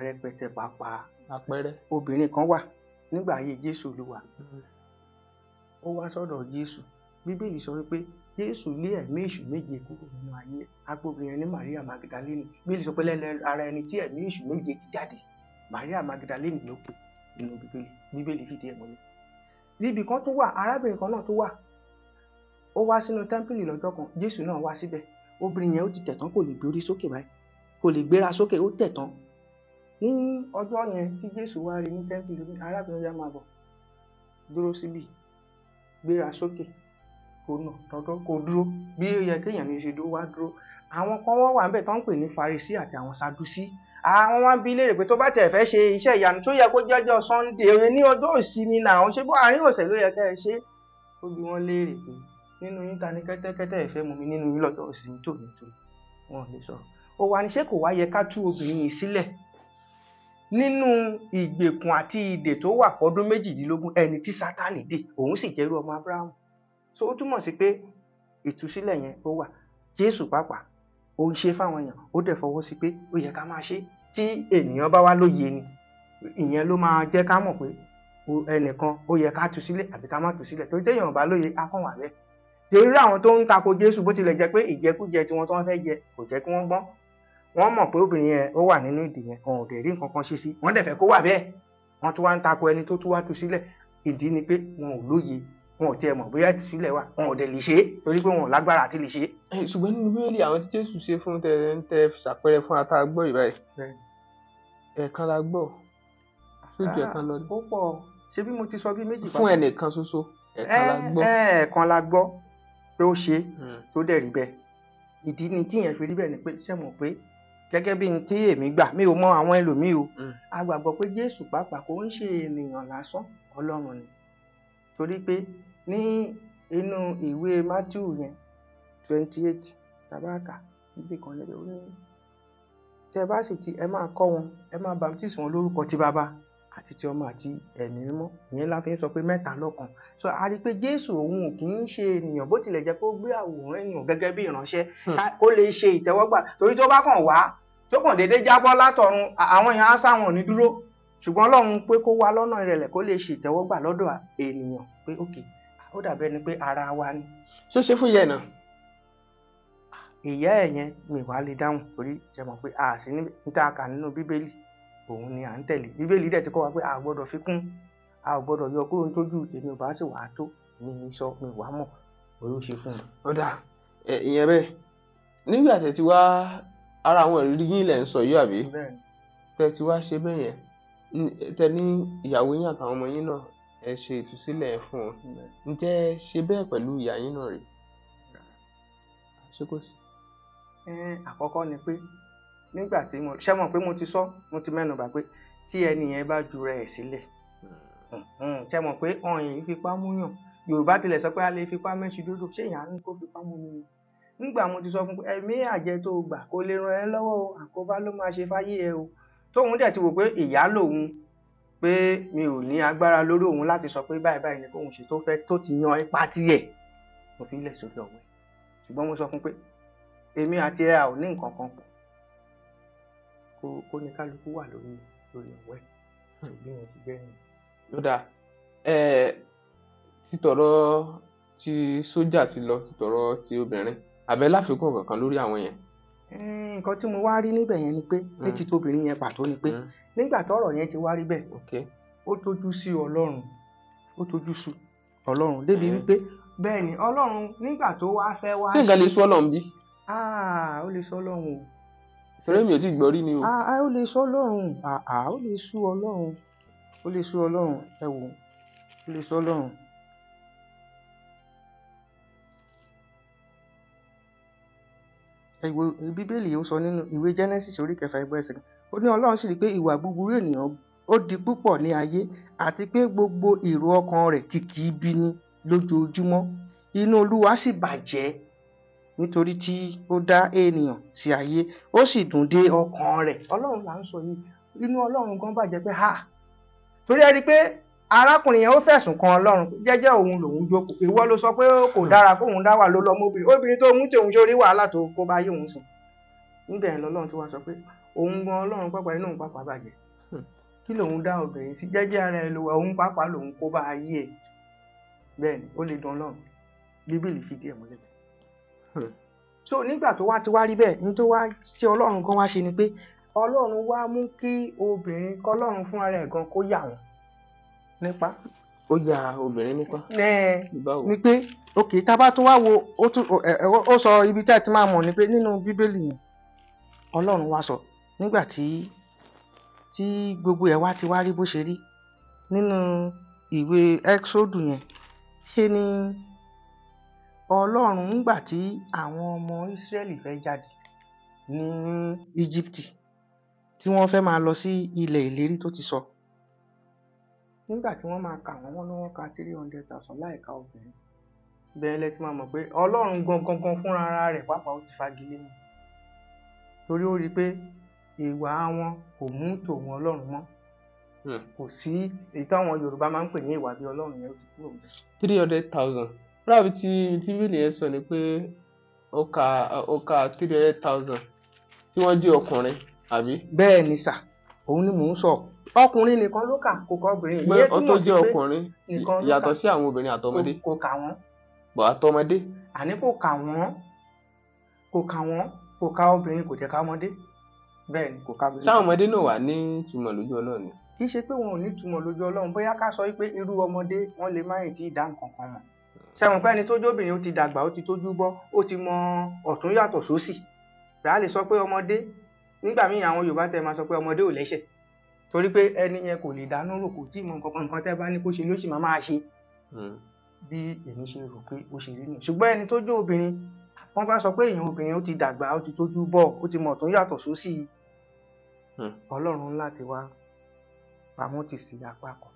rẹpẹtẹ pàápàá àpẹẹrẹ. obìnrin kan wà nígbà ayé Jésù Olúwa ó wá sọ́dọ̀ Jésù bíbélì sọ wípé Jésù lé ẹ̀mí èṣù méje kúrò nínú ayé agbóbìnrin ní Maria Magdalene bíbélì sọ pé lẹ́nu ara ẹni tí ẹ̀mí èṣù méje ti jáde Maria Magdalene ló pè nínú bíbélì fìdí ẹ̀ múlẹ̀ níbi kan tó wà arábìnrin kan náà tó wà ó wá sínú tẹ́ḿpìlì lọ́jọ́ kan Jésù náà wá síbẹ̀ obìnrin yẹn ó ti tẹ̀tán kò lè gbé orí sókè báyìí kò lè gbéra sókè ó tẹ̀tán ní ọjọ́ yẹn tí Jésù wá rí ní tẹ́ḿpìlì ní arábìnrin yẹn máa bọ̀ dúró síbì gbéra sókè kò nà dandan kò dúró bí ó yẹ kéèyàn ní ṣe dúró wá dúró àwọn kan wọ́n wà níbẹ̀ tó ń pè ní Farisí àti àwọn Sadusí àwọn wá bí léèrè pé tó bá tẹ̀ fẹ́ ṣe iṣẹ́ ìyanu tó yẹ kó jẹ́jọ́ Sunday ní ọjọ́ ìsinmi náà ṣé bó àárín ọ̀sẹ̀ ló yẹ kẹ́ ẹ ṣe ó bí wọ́n léèrè pé nínú yín ta ni kẹ́tẹ́kẹ́tẹ́ ìfẹ́ mú mi nínú yín lọ́jọ́ ìsinmi tó nítorí wọn lè sọ̀rọ̀ ó wá ní ṣé kò wá yẹ ká tú obìnrin yìí sílẹ̀ nínú ìgbèkùn àti ìdè tó wà fọ́dún 18 ẹni tí Sátánì dè òun sì jẹ́rú ọmọ Ábúráhámù so ó túmọ̀ sí pé ìtúsílẹ̀ yẹn ó wà Jésù pàápàá ó ń ṣe fáwọn èèyàn ó dẹ̀ fọwọ́ sí pé ó yẹ ká máa ṣe tí ènìyàn bá wá lóye ni ìyẹn ló máa jẹ́ ká mọ̀ pé ẹnìkan ó yẹ ká tú sílẹ̀ àbí ká má tú sílẹ̀ torí téèyàn bá lóye á kàn wà bẹ́ẹ̀ torí àwọn tó ń tako Jésù bó tilẹ̀ jẹ́ pé ìjẹkújẹ tí wọ́n tó wọ́n fẹ́ jẹ kò jẹ́ kí wọ́n gbọ́n wọ́n mọ̀ pé obìnrin yẹn ó wà nínú ìdè yẹn wọn ò dẹ̀ rí nǹkan kan ṣe sí wọ́n dẹ̀ fẹ́ kó wà bẹ́ẹ̀ wọ́n tún wá ń tako ẹni tó tún wá tú sílẹ̀ ìdí ni pé wọn ò lóye wọn ò tiẹ̀ mọ̀ bóyá tú sílẹ̀ wà wọn ò dẹ̀ lè ṣe é torí pé wọn ò lágbára àti lè ṣe é. ṣùgbọ́n nínú Bíbélì àwọn tí Jésù ṣe fún tẹ ṣàpẹẹrẹ fún ata gbọ́ ìbáyìí ẹ̀ẹ̀kan la gbọ́ sójú ẹ̀ẹ̀kan lọ. ó pọ̀ ṣé bí mo ti sọ bí méjì fún ẹnìkan ṣoṣo ẹ̀ẹ̀kan la gbọ́. ẹ̀ẹ̀kan la gbọ́ pé ó ṣe tó dẹ̀ rí bẹ́ẹ̀ ìdí ni tíyẹn fi rí bẹ́ẹ̀ ni pé ṣé mọ̀ pé gẹ́gẹ́ bí n tí èmi gbà mi ò mọ àwọn ẹlòmíì o a gbàgbọ́ pé Jésù pàápàá kò ń ṣe ènìyàn lásán Ọlọ́run ni torí pé ní inú ìwé Mátíù yẹn 28 tabaka níbi kan lẹ́bẹ̀ ó ní tẹ́ bá sì ti ẹ máa kọ́ wọn ẹ máa baptisi wọn lórúkọ ti Baba àti ti Ọmọ àti Ẹ̀mí Mímọ́ ìyẹn la fi ń sọ pé mẹ́ta lọ́kan so a rí i pé Jésù òun ò kì í ṣe ènìyàn bó tilẹ̀ jẹ́ pé ó gbé àwòrán ènìyàn gẹ́gẹ́ bí ìránṣẹ́ kó lè ṣe ìtẹ́wọ́gbà torí tó bá kàn wá tó kàn déédéé jábọ́ látọ̀run àwọn èèyàn á sáwọn ní dúró ṣùgbọ́n Ọlọ́run pé kó wá lọ́nà ìrẹ̀lẹ̀ kó lè ṣe ìtẹ́wọ́gbà lọ́dọ̀ ènìyàn pé ókè ó dàbí ẹni pé ara wa ni. ṣó ṣe fún ìyá ẹ̀ náà. ìyá ẹ̀ yẹn mi wàá lè dáhùn torí ṣe mọ̀ pé a sì ní níta kà nínú Bíbélì òun ni à ń tẹ̀lé Bíbélì dẹ̀ ti kọ́ wa pé a gbọ́dọ̀ fi kún a ò gbọ́dọ̀ yọ kúrò nítójú tèmi ò bá sì wàá tó mi sọ mi wàá mọ̀ orí ó ṣe fún mi. ó dà ìyẹn bẹ́ẹ̀ nígbà tẹ́ ti wá ara àwọn ìrírí yín lẹ̀ ń sọ yìí àbí tẹ́ ti wá ṣe bẹ́ẹ̀ yẹn tẹ́ ní ìyàwó yín àtàwọn ọmọ yín náà ẹ ṣe ìtúsílẹ̀ fún wọn ǹjẹ́ ṣe bẹ́ẹ̀ pẹ̀lú ìyá yín náà rí ṣé kò sí. àkọ́kọ́ ni pé nígbà tí mo ṣe mọ̀ pé mo ti mẹ́nu bà pé tí ẹni yẹn bá jura ẹ̀ sílẹ̀ ṣe mọ̀ pé ọ̀yìn yìí fipá múyàn Yorùbá tilẹ̀ sọ pé a lè fipá mẹ́ṣu dúdú ṣé ìyá ń kó fipá mú mi nígbà mo ti sọ fún pé ẹ̀mí àjẹ tó gbà kó lè ran ẹ lọ́wọ́ o àkóbá ló máa ṣe fáyé ẹ o tóun dẹ̀ ti wò pé ìyá lòun pé mi ò ní agbára lórí òun láti sọ pé báyìí báyìí ni kóun ṣe tó fẹ́ tó ti yan ipa tiẹ̀ mo fi lẹ̀ sórí ọ̀wẹ́ ṣùgbọ́n mo sọ fún pé èmi àti ẹ ò ní nǹkan kan pọ̀ kó ní kálukú wà lórí ọ̀wẹ́ bí wọn ti bẹ́ẹ̀ ni. ló dáa títọ̀rọ̀ ti sójà ti lọ títọ̀rọ̀ ti obìnrin àbẹ́ láfikún kankan lórí àwọn yẹn. nǹkan tí mo wá rí níbẹ̀ yẹn ni pé ní ti tóbìnrin yẹn pàtó ni pé nígbà tọ́rọ̀ yẹn ti wá rí bẹ́ẹ̀ ó tójú sí Ọlọ́run débi wípé bẹ́ẹ̀ ni Ọlọ́run nígbà tó wá fẹ́ wá. ṣé nǹkan lè sọ Ọlọ́run bí. ó lè sọ Ọlọ́run o. torí mi ò tí ì gbọ́ rí ni o. ó lè sọ Ọlọ́run ó lè sú Ọlọ́run ẹ wò ó lè sọ Ọlọ́run. Bíbélì ó sọ nínú ìwé Genesis orí 6 ẹsẹ̀ ó ní Ọlọ́run sì rí pé ìwà búburú ènìyàn ó di púpọ̀ ní ayé àti pé gbogbo èrò ọkàn rẹ̀ kìkì ibi ni lójoojúmọ́ inú Olúwa sì bàjẹ́ nítorí tí ó dá ènìyàn sí ayé ó sì dùn dé ọkàn rẹ̀. Ọlọ́run là ń sọ yìí inú Ọlọ́run gan bàjẹ́ pé torí ẹ rí i pé arákùnrin yẹn ó fẹ̀sùn kan Ọlọ́run jẹ́jẹ́ òun lòun jókòó ìwọ ló sọ pé kò dára kóun dá wà ló lọ obìnrin tó mú tí òun sórí wàhálà tó kó bá yé òun sùn níbẹ̀ yẹn lọ́lọ́run tó wá sọ pé òun gan Ọlọ́run pápá inú òun pápá bàjẹ́ kí lòun dá obìnrin sí jẹ́jẹ́ ara ẹ ló wà òun pápá lòun kó bá yé ẹ bẹ́ẹ̀ ni ó lè dán Ọlọ́run Bíbélì fìdí ẹ̀ múlẹ̀. So nígbà tó wá ti wá rí bẹ́ẹ̀ ní tó wá tí Ọlọ́run gan wá ṣe ni pé Ọlọ́run wá mú kí obìnrin kọ́lọ́run fún ara ẹ̀ gan kó yà wọ́n nípa ó ya obìnrin nípa. Báwo? ni pé ok tá a bá tún wá wo ó sọ ibi tí a ti máa mọ̀ ni pé nínú bíbélì yẹn ọlọ́run wá sọ nígbà tí gbogbo ẹ̀ wá ti wá rí bó ṣe rí nínú ìwé Ẹ́kísódù yẹn ṣe ni ọlọ́run nígbà tí àwọn ọmọ Ísírẹ́lì fẹ́ jáde ní Íjíbítì tí wọ́n fẹ́ máa lọ sí ilẹ̀ ìlérí tó ti sọ nígbà tí wọ́n máa kà wọ́n ní wọ́n ka 300,000 láìka obìnrin bẹ́ẹ̀ lẹ ti máa mọ̀ pé ọlọ́run gangan fúnra ara rẹ̀ pàápàá ó ti fagilé wọn torí ó rí i pé ìwà wọn kò mú tòun ọlọ́run mọ́ kò sí èyí táwọn Yorùbá máa ń pè ní ìwà bí ọlọ́run yẹn ó ti kúrò. 300,000 rábì tí bíbélì yẹn sọ ni pé ó ka 300,000 tí wọ́n jẹ́ ọkùnrin àbí. bẹ́ẹ̀ ni sà òun ni mò ń sọ ọkùnrin nìkan ló kà kò kọ obìnrin pé ó tó jẹ́ ọkùnrin yàtọ̀ sí àwọn obìnrin àtọmọdé. kò kà wọ́n. bọ̀ àtọmọdé. àní kò kà wọ́n kò ka obìnrin kò jẹ́ ká ọmọdé bẹ́ẹ̀ ni kò ka obìnrin. sáwọn ọmọdé náà wà ní ìtumọ̀ lójú Ọlọ́run ni. kì í ṣe pé wọn ò ní ìtumọ̀ lójú Ọlọ́run bóyá ká sọ pé irú ọmọdé wọn lè má ì tí ì dá nǹkan kan mọ̀ ṣẹ́wọ̀n pé ẹni tó jóbìnrin ó ti dàgbà ó ti tójú bọ́ ó ti mọ ọ̀tún yàtọ̀ sósì bẹ́ẹ̀ á lè sọ pé ọmọdé nígbà míì àwọn Yorùbá tẹ máa sọ pé ọmọdé ò lẹ́ṣẹ̀ torí pé ẹni yẹn kò lè dáná rò kò tí ì mọ nǹkan tẹ́ bá ní kó ṣe ló sì máa ṣe bí èmi ṣe rò pé ó ṣe rí nù ṣùgbọ́n ẹni tó jó obìnrin wọ́n bá sọ pé èèyàn obìnrin ó ti dàgbà ó ti tójú bọ́ ó ti mọ ọ̀tún yàtọ̀ sósì Ọlọ́run láti wá pamọ́ ti sí apá kan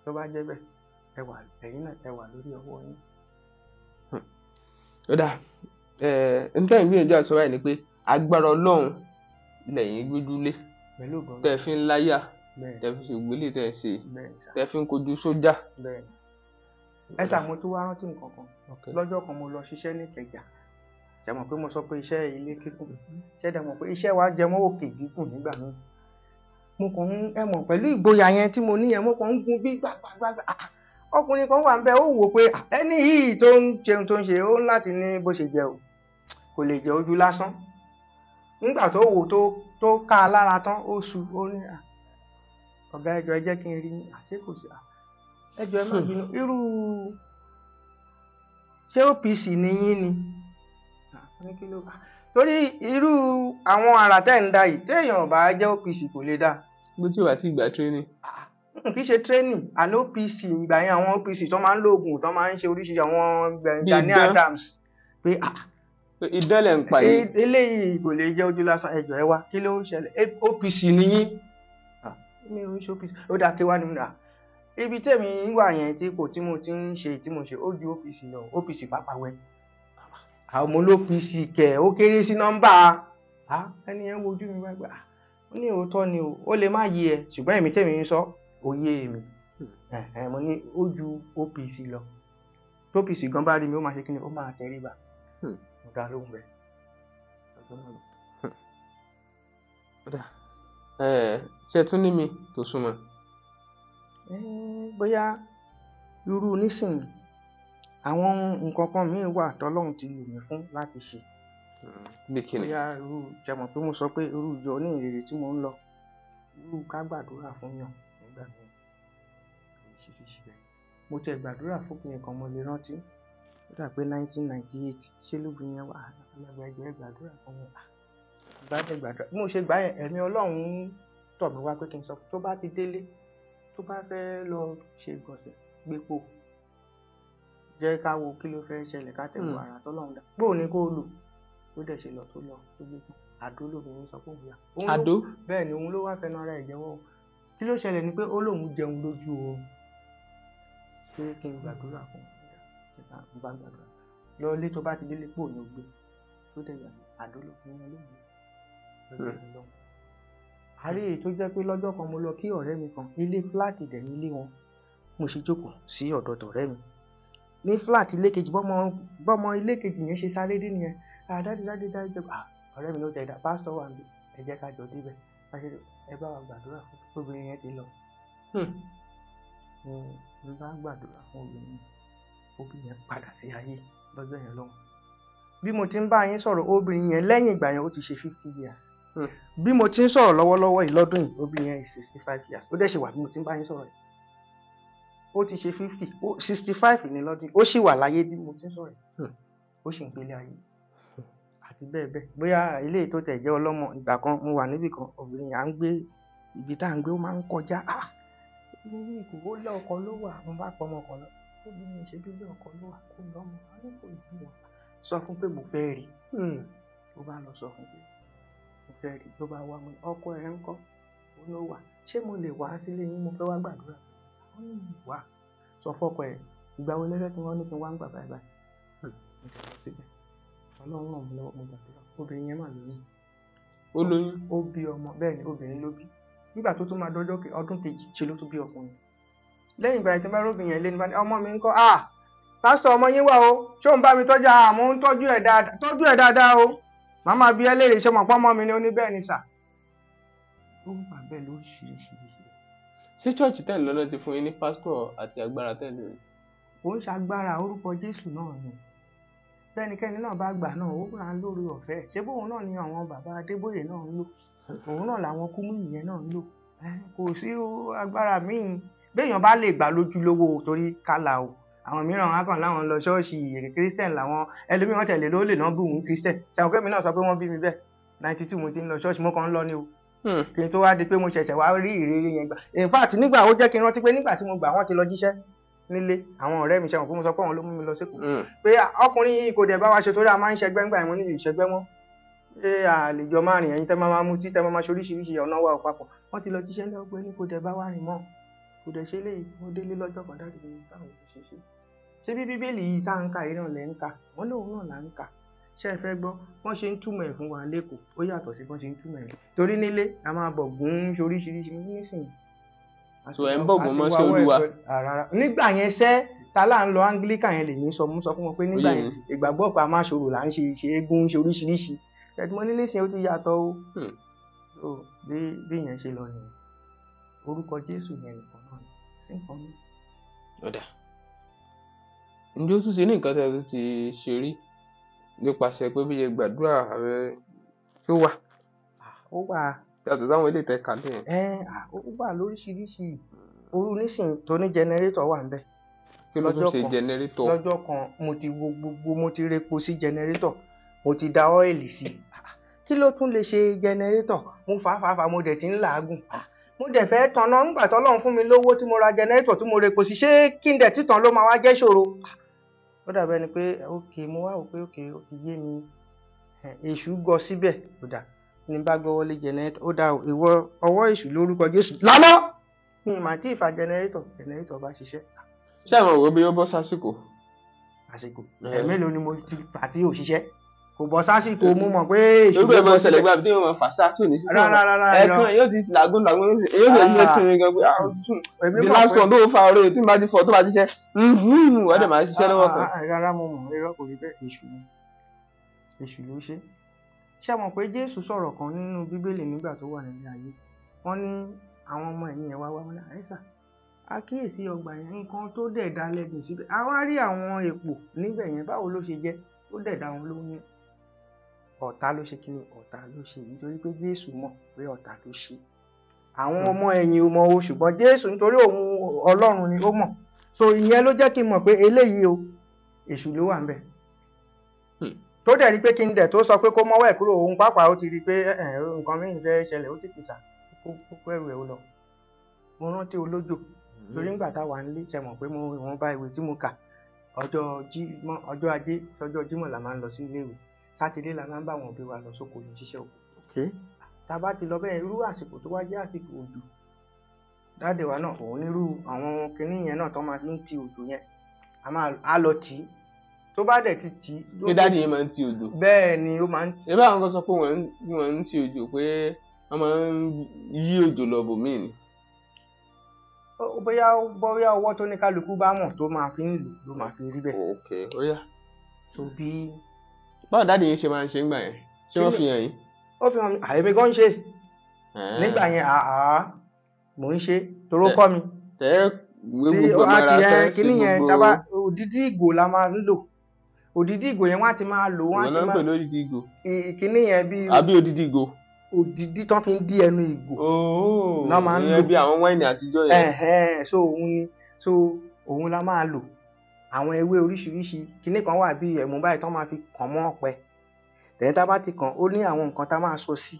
tó bá jẹ́ bẹ́ẹ̀ ẹ̀yin náà ẹ wà lórí ọwọ́ yín. ó dà nǹkan ìgbìyànjú àti sọ́wọ́ ẹ̀ ni pé agbára Ọlọ́run lẹ́yìn gbójúlé tẹ́ fi ń láyà tẹ́ fi ṣègbélé tẹ́ ṣe tẹ́ fi ń kojú sójà. ẹ ṣàmú tó wá rántí nǹkan kan lọ́jọ́ kan mo lọ ṣiṣẹ́ ní Ìkẹjà ṣe mọ̀ pé mo sọ pé iṣẹ́ ilé kíkùn ṣe dẹ̀ mọ̀ pé iṣẹ́ wa jẹ mọ́ òkè gígùn nígbà míì mo kàn ń ẹ mọ̀ pẹ̀lú ìgboyà yẹn tí mo ní yẹn mo kàn ń gun bí gbàgbàgbà ọkùnrin kan wà ń bẹ ó wò pé ẹni yìí tó ń jẹun tó ń ṣe ó ń láti ní bó ṣe jẹ o kò lè jẹ ojú lásán nígbà tó wò tó ká a lára tán ó su ó ní ọ̀gá ẹjọ́ ẹ jẹ́ kí n rí àti kò sí ẹjọ́ ẹ má bínú irú ṣé OPC ni yín ni torí irú àwọn àrà tẹ́ ń da yìí téèyàn bá jẹ́ OPC kò lè dá. bó tí wàá ti gbà training. kì í ṣe training àná OPC ìgbà yẹn àwọn OPC tó máa ń lo oògùn tó máa ń ṣe oríṣiríṣi àwọn Gani Adams pé ìdánlẹ̀ ń pa yìí. eléyìí kò lè jẹ́ ojú lásán ẹjọ́ ẹ wá kí ló ń ṣẹlẹ̀ OPC ni yín mi ò ń ṣe OPC ó dáa kí wá nínú rà ibi tèmi wà yẹn tí mo ti ń ṣe tí mo ṣe ó ju OPC lọ OPC pàápàá wẹ̀ àwọn ọmọ OPC kẹ̀ ó kéré sí nọ́mbà ẹni yẹn wojú mi wá gbà ó ní òótọ́ ni ó lè má yé ẹ ṣùgbọ́n èmi tèmi ń sọ òye mi mo ní ó ju OPC lọ tó OPC gan bá rí mi ó máa ṣe kí ni ó máa tẹríba mo dá lóhùn bẹ́ẹ̀. ṣe tún ní mi tó súnmọ́. bóyá irú nísìnyí àwọn nǹkan kan míì wà tọ́lọ́run ti lò mí fún láti ṣe. bí kíni. bóyá irú jẹmọ̀ pé mo sọ pé irú ìjọ ní ìrere tí mo ń lọ irú ká gbàdúrà fún yàn nígbà míì oríṣiríṣi bẹ́ẹ̀. mo tẹ gbàdúrà fún kìnìún kan mo lè rántí ó dà pé 1998 ṣé lóbìnrin yẹn wà alágbàjọ ẹ gbàdúrà fún mi bá dé gbàdúrà bí mo ṣe gbà yẹn ẹ̀mí Ọlọ́run tọ̀ mí wá pé kí n sọ tó bá ti délé tó bá fẹ́ lọ ṣe ìgbọ̀nsẹ̀ gbépo jẹ́ ká wo kí ló fẹ́ ṣẹlẹ̀ ká tẹ̀wọ́ ara tọ́lọ́run dá gbóò ní kó lò ó dẹ̀ ṣe lọ tó lọ tó gbépo àdó lóbìnrin sọ fún òun yà. àdó. bẹ́ẹ̀ ni òun ló wá fẹnu ara ẹ̀ jẹ́wọ́ kí ló ṣẹlẹ̀ ni pé ó lóun jẹun lójú oorun pé kí n gbàdúrà fún un bá gbàdúrà lọ ilé tó bá ti délé pò ní ògbé tó dẹ̀ yà àdó lóbìnrin lóògbé àrí èyí tó jẹ́ pé lọ́jọ́ kan mo lọ kí ọ̀rẹ́ mi kan ilé fúláàtì dẹ̀ nílé wọn mo ṣe jókòó sí ọ̀dọ̀ tọ̀rẹ́ mi ní fúláàtì ilé kejì bọ́mọ ilé kejì yẹn ṣe sáré dé nìyẹn dájú ọ̀rẹ́ mi ló tẹ̀ dá pásítọ̀ wà níbi ẹ jẹ́ ká jọ débẹ̀ ẹ bá wa gbàdúrà fún obìnrin yẹn ti lọ. mo bá gbàdúrà fún obìnrin yẹn padà sí ayé lọ́jọ́ yẹn lọ́hùn. bí mo ti ń bá yín sọ̀rọ̀ obìnrin yẹn lẹ́yìn ìgbà yẹn ó ti ṣe 50 years. bí mo ti ń sọ̀rọ̀ lọ́wọ́lọ́wọ́ yìí lọ́dún yìí obìnrin yẹn is 65 years ó dẹ̀ ṣe wà bí mo ti ń bá yín sọ̀rọ̀ yìí. ó ti ṣe 50 65 ní lọ́dún ó sì wà láyé bí mo ti ń sọ̀rọ̀ ó sì ń gbélé ayé àti bẹ́ẹ̀ bẹ́ẹ̀ bóyá ilé tó tẹ̀ jẹ́ ọlọ́mọ ìgbà kan mo wà níbì kan obìnrin à ń gbé ibi tá à ń gbé ó máa ń kọjá nínú ìkòkò lé ọkọ ló wà mo bá pọ ọmọ kan lọ obìnrin ṣe bí lé ọkọ ló wà kó lọ́mọ àníkò ìbí wọn sọ fún pé mo fẹ́ rí ó bá lọ sọ fún pé mo fẹ́ rí ló bá wá mo ọkọ ẹ̀ ń kọ́ ó ló wà ṣé mo lè wá sílé yín mo fẹ́ wá gbàdúrà wá sọ fọ́kọ ẹ̀ ìgbà wo lẹ́fẹ̀ẹ́ tí wọ́n ní kí n wá ń gbà báyìí mo tẹ̀ lọ síbẹ̀ ọlọ́run ràn mí lọ́wọ́ mo gbàdúrà obìnrin yẹn mà lóyún ó lóyún ó bí ọmọ bẹ́ẹ̀ ni obìnrin ló bí nígbà tó tún máa dọ́jọ́ ọdún kejì ṣe ló tún bí ọkùnrin lẹ́yìn ìgbà tí n bá róbìnrin yẹn lé ní bá ní ọmọ mi ń kọ́ pásítọ̀ ọmọ yín wà o ṣé òun bá mi tọ́jú àmọ́ ń tọ́jú ẹ̀ dáadáa o màmá bí ẹ léèrè ṣe mọ̀ pọ́ ọmọ mi ni ó ní bẹ́ẹ̀ ni sà ó wà bẹ́ẹ̀ lóríṣiríṣi. ṣé chọ́ọ̀chì tẹ̀lé lọ́nà ti fún yín ní pásítọ̀ àti agbára tẹ̀lé rẹ̀? ó ń ṣagbára orúkọ Jésù náà ni bẹ́nikẹ́ni náà bá gbà náà ó rà ń lórí ọ̀fẹ́ ṣé bóun náà ni àwọn bàbá Adébóyè náà ń lò òun náà làwọn Kúmúyì yẹn náà ń lò kò sí agbára míì béèyàn bá lè gbà lójúlówó torí kálá o àwọn mìíràn á kàn láwọn lọ ṣọ́ọ̀ṣì èrè Christian làwọn ẹlòmíràn tẹ̀lé ló lè náà bí òun Christian ṣàwọn kẹ́mi náà sọ pé wọ́n bí mi bẹ́ẹ̀ 92 mo ti ń lọ ṣọ́ọ̀ṣì mo kàn ń lọ ni o kí n tó wá di pé mo ṣẹ̀ṣẹ̀ wá rí ìrírí yẹn gbà in fact nígbà ó jẹ́ kí n rántí pé nígbà tí mo gbà wọ́n ti lọ jíṣẹ́ nílé àwọn ọ̀rẹ́ mi ṣe wọn pé mo sọ pé àwọn ló mú mi lọ sékòó pé ọkùnrin yìí kò dẹ̀ bá wa ṣe torí a máa ń ṣẹgbẹ́ ńgbà ìwọ̀n ní ìṣẹ́gbẹ́ wọn ṣé àlejò máa rìn ẹ̀yin tẹ́ máa mú tí tẹ́ máa ṣoríṣiríṣi ọ̀nà wa papọ̀ wọ́n ti lọ jíṣẹ́ lọ́gbẹ́ ní kò dẹ̀ bá wa rìn mọ́ kò dẹ̀ ṣe léyìí mo délé lọ́jọ́ kan dáàbò mi táwọn ò ṣe ṣé bí bíbélì yìí tá à ń kà yìí náà lẹ́ ń kà wọ́n lóun náà là ń kà ṣé ẹ fẹ́ gbọ́ wọ́n ṣe ń túmọ̀ ẹ̀ fún wa lẹ́kọ̀ọ́ ó yàtọ̀ sí bọ́n ṣe ń túmọ̀ ẹ̀ torí nílé a máa bọ̀ gún oríṣiríṣi nísìnyí. so ẹ̀ ń bọ̀gùn mọ́ sí Olúwa. nígbà yẹn ṣẹ́ ta là ń lọ Anglican yẹn lè ní sọ fún wọn pé nígbà yẹn ìgbàgbọ́ pa máa ṣòro là ń ṣe eégún ṣe oríṣiríṣi ẹ̀dùnmọ́ nílé ìsìn ó ti yàtọ̀ o bí ìyẹn ṣe lọ nìyẹn orúkọ Jésù yẹn nìkan náà sí nǹkan mi. ọ̀dà ǹjẹ́ ó tún ṣe ní nǹkan tẹ́ ẹ ti ṣe rí nípasẹ̀ pé bí ẹ gbàdúrà rẹ tó wà. ó wà. yàtọ̀ sáwọn ilé ìtẹ́ka bẹ́ẹ̀. ó wà lóríṣiríṣi orú nísìnyí tó ní jẹnẹrétọ̀ wà níbẹ̀. kí ló tún ṣe jẹnẹrétọ̀? lọ́jọ́ kan mo ti wo gbogbo mo ti repo sí jẹnẹrétọ̀ mo ti da ọ́ìlì sí i kí ló tún lè ṣe jẹnẹrétọ̀ mo fà mo dẹ̀ ti ń làágùn mo dẹ̀ fẹ́ tanná nígbà tọ́lọ́run fún mi lówó tí mo ra jẹnẹrétọ̀ tí mo repo sí ṣé kí n dẹ̀ títàn ló máa wá jẹ́ ṣòro ó dàbẹ́ ni pé mo wá wò pé ó ti yé mi èṣù gọ síbẹ̀ ó dà ní bá gbọ́wọ́ lé jẹnẹrétọ̀ ó dà ìwọ ọwọ́ èṣù lórúkọ Jésù lánàá ní ìmọ̀ àti ìfà jẹnẹrétọ̀ bá ṣiṣẹ́. ṣé àwọn òwe bí ó bọ́ sásìkò? àsìkò mélòó ni mo ti fà tí ò ṣiṣẹ́ kò bọ́ sásìkò mo mọ̀ pé èṣù ló bọ́ ṣẹlẹ̀ gbà bí wọ́n fà sá tí ò ní sí ẹ̀ẹ̀kan yóò ti làágùn yóò ti ẹ̀sìn sinmi gan pé the last one tó fa ọ̀rẹ́ tí n bá ti fọ tó bá ti ṣiṣẹ́ wọ́n dẹ̀ máa ṣiṣẹ́ lọ́wọ́ kan. rárá mo mọ̀ irọ́ kò rí bẹ́ẹ̀ èṣù ló ṣe ṣé mọ̀ pé Jésù sọ̀rọ̀ kan nínú Bíbélì nígbà tó wà nílé ayé wọ́n ní àwọn ọmọ ẹ̀yìn ẹ̀ wá wọn ní àìsà àkíyèsí ọgbà yẹn nǹkan tó dẹ̀ dá lẹ́gbẹ̀ẹ́ síbẹ̀ àwa rí àwọn èpò níbẹ̀ yẹn báwo ló ṣe jẹ́ ó dẹ̀ dá wọn lóhùn ọ̀tá ló ṣe kí ni ọ̀tá ló ṣe nítorí pé Jésù mọ̀ pé ọ̀tá ló ṣe àwọn ọmọ ẹ̀yìn ò mọ̀ o ṣùgbọ́n Jésù nítorí òun Ọlọ́run ni ó mọ̀ so ìyẹn ló jẹ́ kí n mọ̀ pé eléyìí o èṣù ló wà ń bẹ̀ tó dẹ̀ rí pé kí n dẹ̀ tó sọ pé kó mọ́wọ́ ẹ̀ kúrò òun pàápàá ó ti rí pé nǹkan mìíràn fẹ́ ṣẹlẹ̀ ó tètè sà kó ẹrù ẹ̀ ó lọ mo rántí olójò torí ńgbà táwa nílé ṣe mọ̀ pé wọ́n bá ìwé tí mo kà ọjọ́ ajé sọ́jọ́ Jímọ̀ la máa ń lọ sí iléèwé sátidé la máa ń bá wọn òbí wa lọ sóko ní ṣiṣẹ́ oko. tá a bá ti lọ bẹ́ẹ̀ irú àsìkò tó wá jẹ́ àsìkò òjò dáàdì wa náà òun nírú àwọn kinní yẹn náà tó máa ń ti òjò yẹn a lọ tì í tó bá dẹ̀ ti tì í. pé dáàdì yẹn máa ń ti òjò. bẹ́ẹ̀ ni ó máa ń tì í. ìbá àwọn kan sọ pé wọ́n ń ti òjò pé wọ́n máa ń yí òjò lọ bòmíì ni. bóyá ọwọ́ tó ní kálukú bá mọ̀ tó máa fi ń lò ló máa fi rí bẹ́ẹ̀. ok ó yá. so bí. báwo dáàdì yẹn ṣe máa ń ṣe ńgbà yẹn ṣé wọ́n fi hàn yín. ó fi hàn mí àyèmí gan ń ṣe nígbà yẹn mò ń ṣe toró kọ́ mi. tí a ti yẹn kíní yẹn tábà òdìdí ìgò la máa ń lò òdìdí ìgò yẹn wọ́n á ti máa lò wọ́n á ti máa. ìwọ náà ń pè lódìdí ìgò. kíní yẹn bí. àbí òdìdí ìgò. òdìdí tán fi ń dí ẹnu ìgò. náà máa ń lò bí àwọn wáìnì àtijọ́ yẹn. so òun ni so òun la máa lò àwọn ewé oríṣiríṣi kinní kan wà bí ẹ̀mú báyìí tán máa fi kàn mọ́ ọ̀pẹ tẹ̀yìn tá bá ti kàn ó ní àwọn nǹkan tá máa sọ sí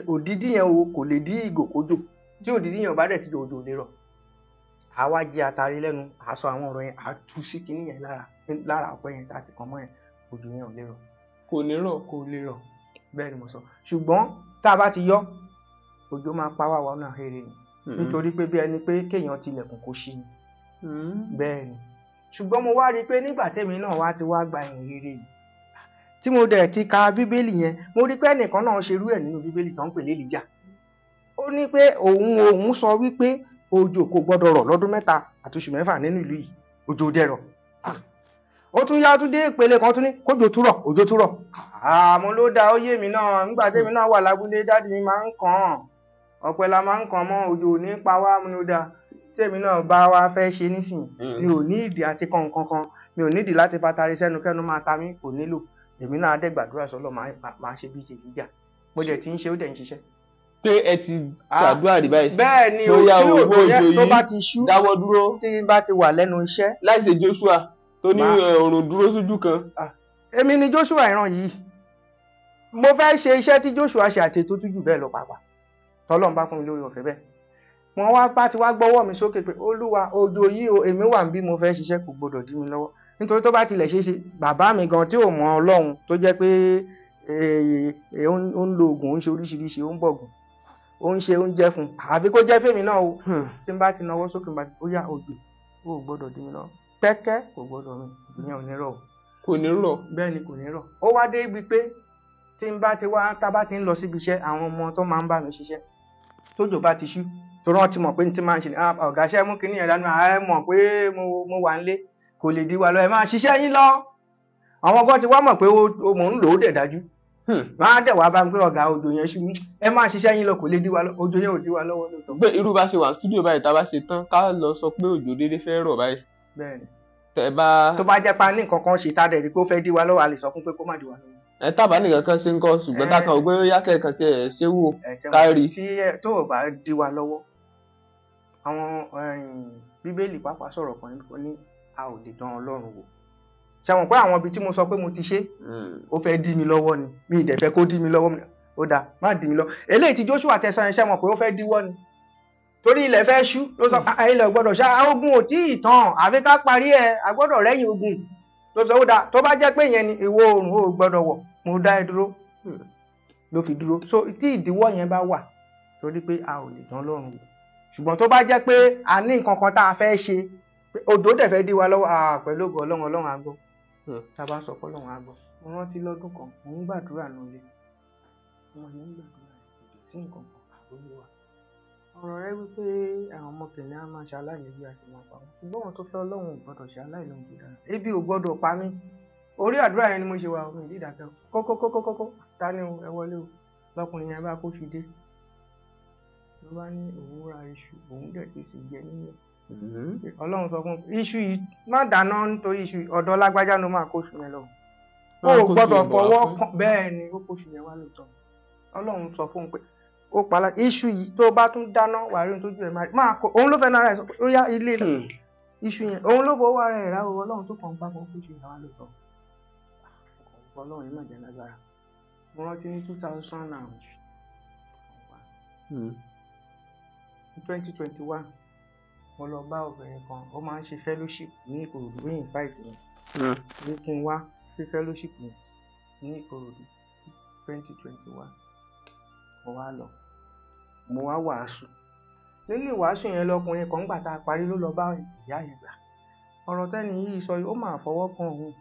òdìdí yẹn o kò lè dí ìgò kójò tí òdìdí yẹn ò bá dẹ̀ ti jò òjò lè rọ̀ àwa jẹ àtàrí lẹ́nu àsọ àwọn ọ̀rọ̀ yẹn àtú sí kinní yẹn lára ọ̀pẹ yẹn tá a ti kàn mọ́ yẹn òjò yẹn ò lè rọ̀ kò ní rọ̀ kò lè rọ̀ bẹ́ẹ̀ ni mo sọ ṣùgbọ́n tá a bá ti yọ òjò máa pa wá wọnà here ni nítorí pé bí ẹni pé kéèyàn tilẹ̀kùn kó ṣí ni bẹ́ẹ̀ ni ṣùgbọ́n mo wá rí i pé nígbà tèmi náà wá ti wá gba ìhìn rere yìí tí mo dẹ̀ ti ka bíbélì yẹn mo rí pé ẹnìkan náà ṣerú ẹ̀ nínú bíbélì tó ń pè l'Èlíjà ó ní pé òun sọ wípé òjò kò gbọdọ̀ rọ̀ lọ́dún 3 àti oṣù 6 nínú ìlú yìí òjò dẹ̀ rọ̀ ó tún yá tún dé ìpele kan tún ní kójò tún rọ̀ òjò tún rọ̀ àmọ́ ló dá ó yé mi náà nígbà tèmi náà wà lábúlé dáàdì mi máa ń kàn án ọ̀pẹ la máa ń kàn mọ́ òjò ní pa wá mú ló dá tèmi náà bá wá fẹ́ ṣe nísìn mi ò ní ìdí àti kankan mi ò ní ìdí láti fatari sẹ́nu kẹ́nu máa ta mí kò nílò èmi náà dẹ̀ gbàdúrà sọ́lọ́ máa ṣe bí t'Èlíjà mo dẹ̀ ti ń ṣe ó dẹ̀ ń ṣiṣẹ́. pé ẹ ti ṣàdúrà rí báyìí. bẹ́ẹ̀ ni òjò yẹn tó bá ti ṣú dáwọ́ dúró tí n bá ti wà lẹ́nu iṣẹ́. láìsè Joshua tó ní òrùn dúró sójú kan. èmi ni Joshua ìran yìí mo fẹ́ ṣe iṣẹ́ tí Joshua ṣe àti ètò tó jù bẹ́ẹ̀ lọ pàápàá tọ́lọ́run bá fún mi lórí ọ̀fẹ́ bẹ́ẹ̀ wọ́n wá bá ti wá gbọ́wọ́ mi sókè pé olúwa òjò yìí o èmi wà bí mo fẹ́ ṣiṣẹ́ kò gbọdọ̀ dí mi lọ́wọ́ nítorí tó bá tilẹ̀ ṣe é ṣe bàbá mi gan tí ò mọ Ọlọ́run tó jẹ́ pé ó ń lo oògùn ó ń ṣe oríṣiríṣi ó ń bọ̀gùn ó ń ṣe oúnjẹ fún àfi kó jẹ́ fèmí náà o tí n bá ti nawọ́ sókè bá ó yá òjò ó gbọdọ̀ dí mi lọ́wọ́ pẹ́kẹ́ kò gbọdọ̀ mi ìyẹn ò ní rọ̀ kò ní rọ̀ bẹ́ẹ̀ ni kò ní rọ̀ ó wá dé ibi pé tí n bá ti wá tá bá ti ń lọ síbi iṣẹ́ àwọn ọmọ tó máa ń bá mi ṣiṣẹ́ tójò bá ti ṣú torí wọ́n ti mọ̀ pé ní ti máa ń ṣe ní ọ̀gá ṣẹ́ mú kinní yẹn dánú ààrẹ mọ̀ pé mo wà nílé kò lè di wa lọ ẹ máa ṣiṣẹ́ yín lọ àwọn ọgọ́ ti wá mọ̀ pé mò ń lò ó dẹ̀ dájú wọ́n á dẹ̀ wá bá mi pé ọ̀gá òjò yẹn ṣú ẹ máa ṣiṣẹ́ yín lọ kò lè di wa lọ òjò yẹn ò di wa lọ́wọ́ lóòótọ́. pé irú bá ṣe wà stúdíò báyìí tá a bá ṣe tán ká lọ sọ pé òjò dédé fẹ́ rọ̀ báyìí. bẹ́ẹ̀ni tó bá jẹ́ pa ní nǹkan kan ṣe tá a dẹ̀ rí pé ó fẹ́ di wa lọ́wọ́ a lè sọ fún pé kó má di wa lọ́wọ́. ẹ tábà nìkan kan ṣe ń kọ ṣùgbọ́n tákan ò gbé yákẹ́ kan tí ẹ ṣe wò kárí. tí tó o bá di wa lọ́wọ́ àwọn bíbélì pàápàá sọ̀rọ̀ kan ní a ò lè dán Ọlọ́run wò ṣe mọ̀ pé àwọn ibi tí mo sọ pé mo ti ṣe ó fẹ́ dí mi lọ́wọ́ ni mi ì dẹ̀ fẹ́ kó dí mi lọ́wọ́ ó dáa má dí mi lọ́wọ́ eléyìí tí Joshua tẹ̀sán yẹn ṣe mọ̀ pé ó fẹ́ díwọ́ ni torí ilẹ̀ fẹ́ ṣú ló sọ ilẹ̀ gbọ́dọ̀ ṣá ogun ò tí ì tán àfi ká parí ẹ̀ a gbọ́dọ̀ rẹ́yìn ogun ló sọ ó dáa tó bá jẹ́ pé ìyẹn ni ìwọ oòrùn ó gbọ́dọ̀ wọ̀ mo dá ẹ dúró ló fi dúró so tí ìdíwọ́ yẹn bá wà torí pé a ò lè dán Ọlọ́run wò ṣùgbọ́n tó bá jẹ́ pé a ní nǹkan kan tá a fẹ́ ṣe odò dẹ̀ fẹ́ dí wa lọ́wọ́ pẹ̀lú ògo Ọlọ́run á gbọ́ tá a bá sọ pé Ọlọ́run á gbọ́ mo rántí lọ́dún kan mo ń gbàdúrà nílé mo ní gbàdúrà kò sí nǹkan kan Olúwa ọ̀rọ̀ rẹ wípé àwọn ọmọ kìnìún á máa ṣe aláìní bí a sì máa pa wọn ṣùgbọ́n wọn tó fẹ́ Ọlọ́run ò gbọ́dọ̀ ṣe aláìní ohun tó dára ebi ò gbọ́dọ̀ pa mí orí àdúrà yẹn ni mo ṣe wà omi ìdídàkẹ́ kókókókókó ta ni ẹ wọlé o lọkùnrin yẹn bá kó fi dé ló bá ní òun ra iṣu òun dẹ̀ ti sì jẹ nílẹ̀ Ọlọ́run sọ fún iṣu yìí má dáná nítorí iṣu ọ̀dọ̀ lágbájá ló máa kóṣù yẹn lọ ó gbọ́dọ̀ fọwọ́ kàn bẹ́ẹ̀ ni ó kóṣù yẹn wá lóòótọ́ Ọlọ́run sọ fún un pé ó pàlà iṣu yìí tó bá tún dáná wàá rí ohun tójú ẹ̀ máa kó òun ló fẹ́ nára ẹ̀ sọ pé ó yá ilé iṣu yẹn òun ló fọwọ́ ara ẹ̀ ráwọ́ Ọlọ́run tó kàn ń pápọ̀ kóṣù yẹn wá lóòótọ́ Ọlọ́run yìí má jẹ́ lágbára mo rántí ní 2021 mo lọ bá obìnrin kan ó máa ń ṣe fellowship ní Ìkòròdú ní invite mi ní kí n wá sí fellowship mi ní Ìkòròdú 2021 mo wá lọ mo wá wàásù nínú ìwàásù yẹn lọkùnrin kan gbà tá a parí ló lọ bá ìyá yẹn gbà ọ̀rọ̀ tẹ́ni yìí sọ ó máa fọwọ́ kan òun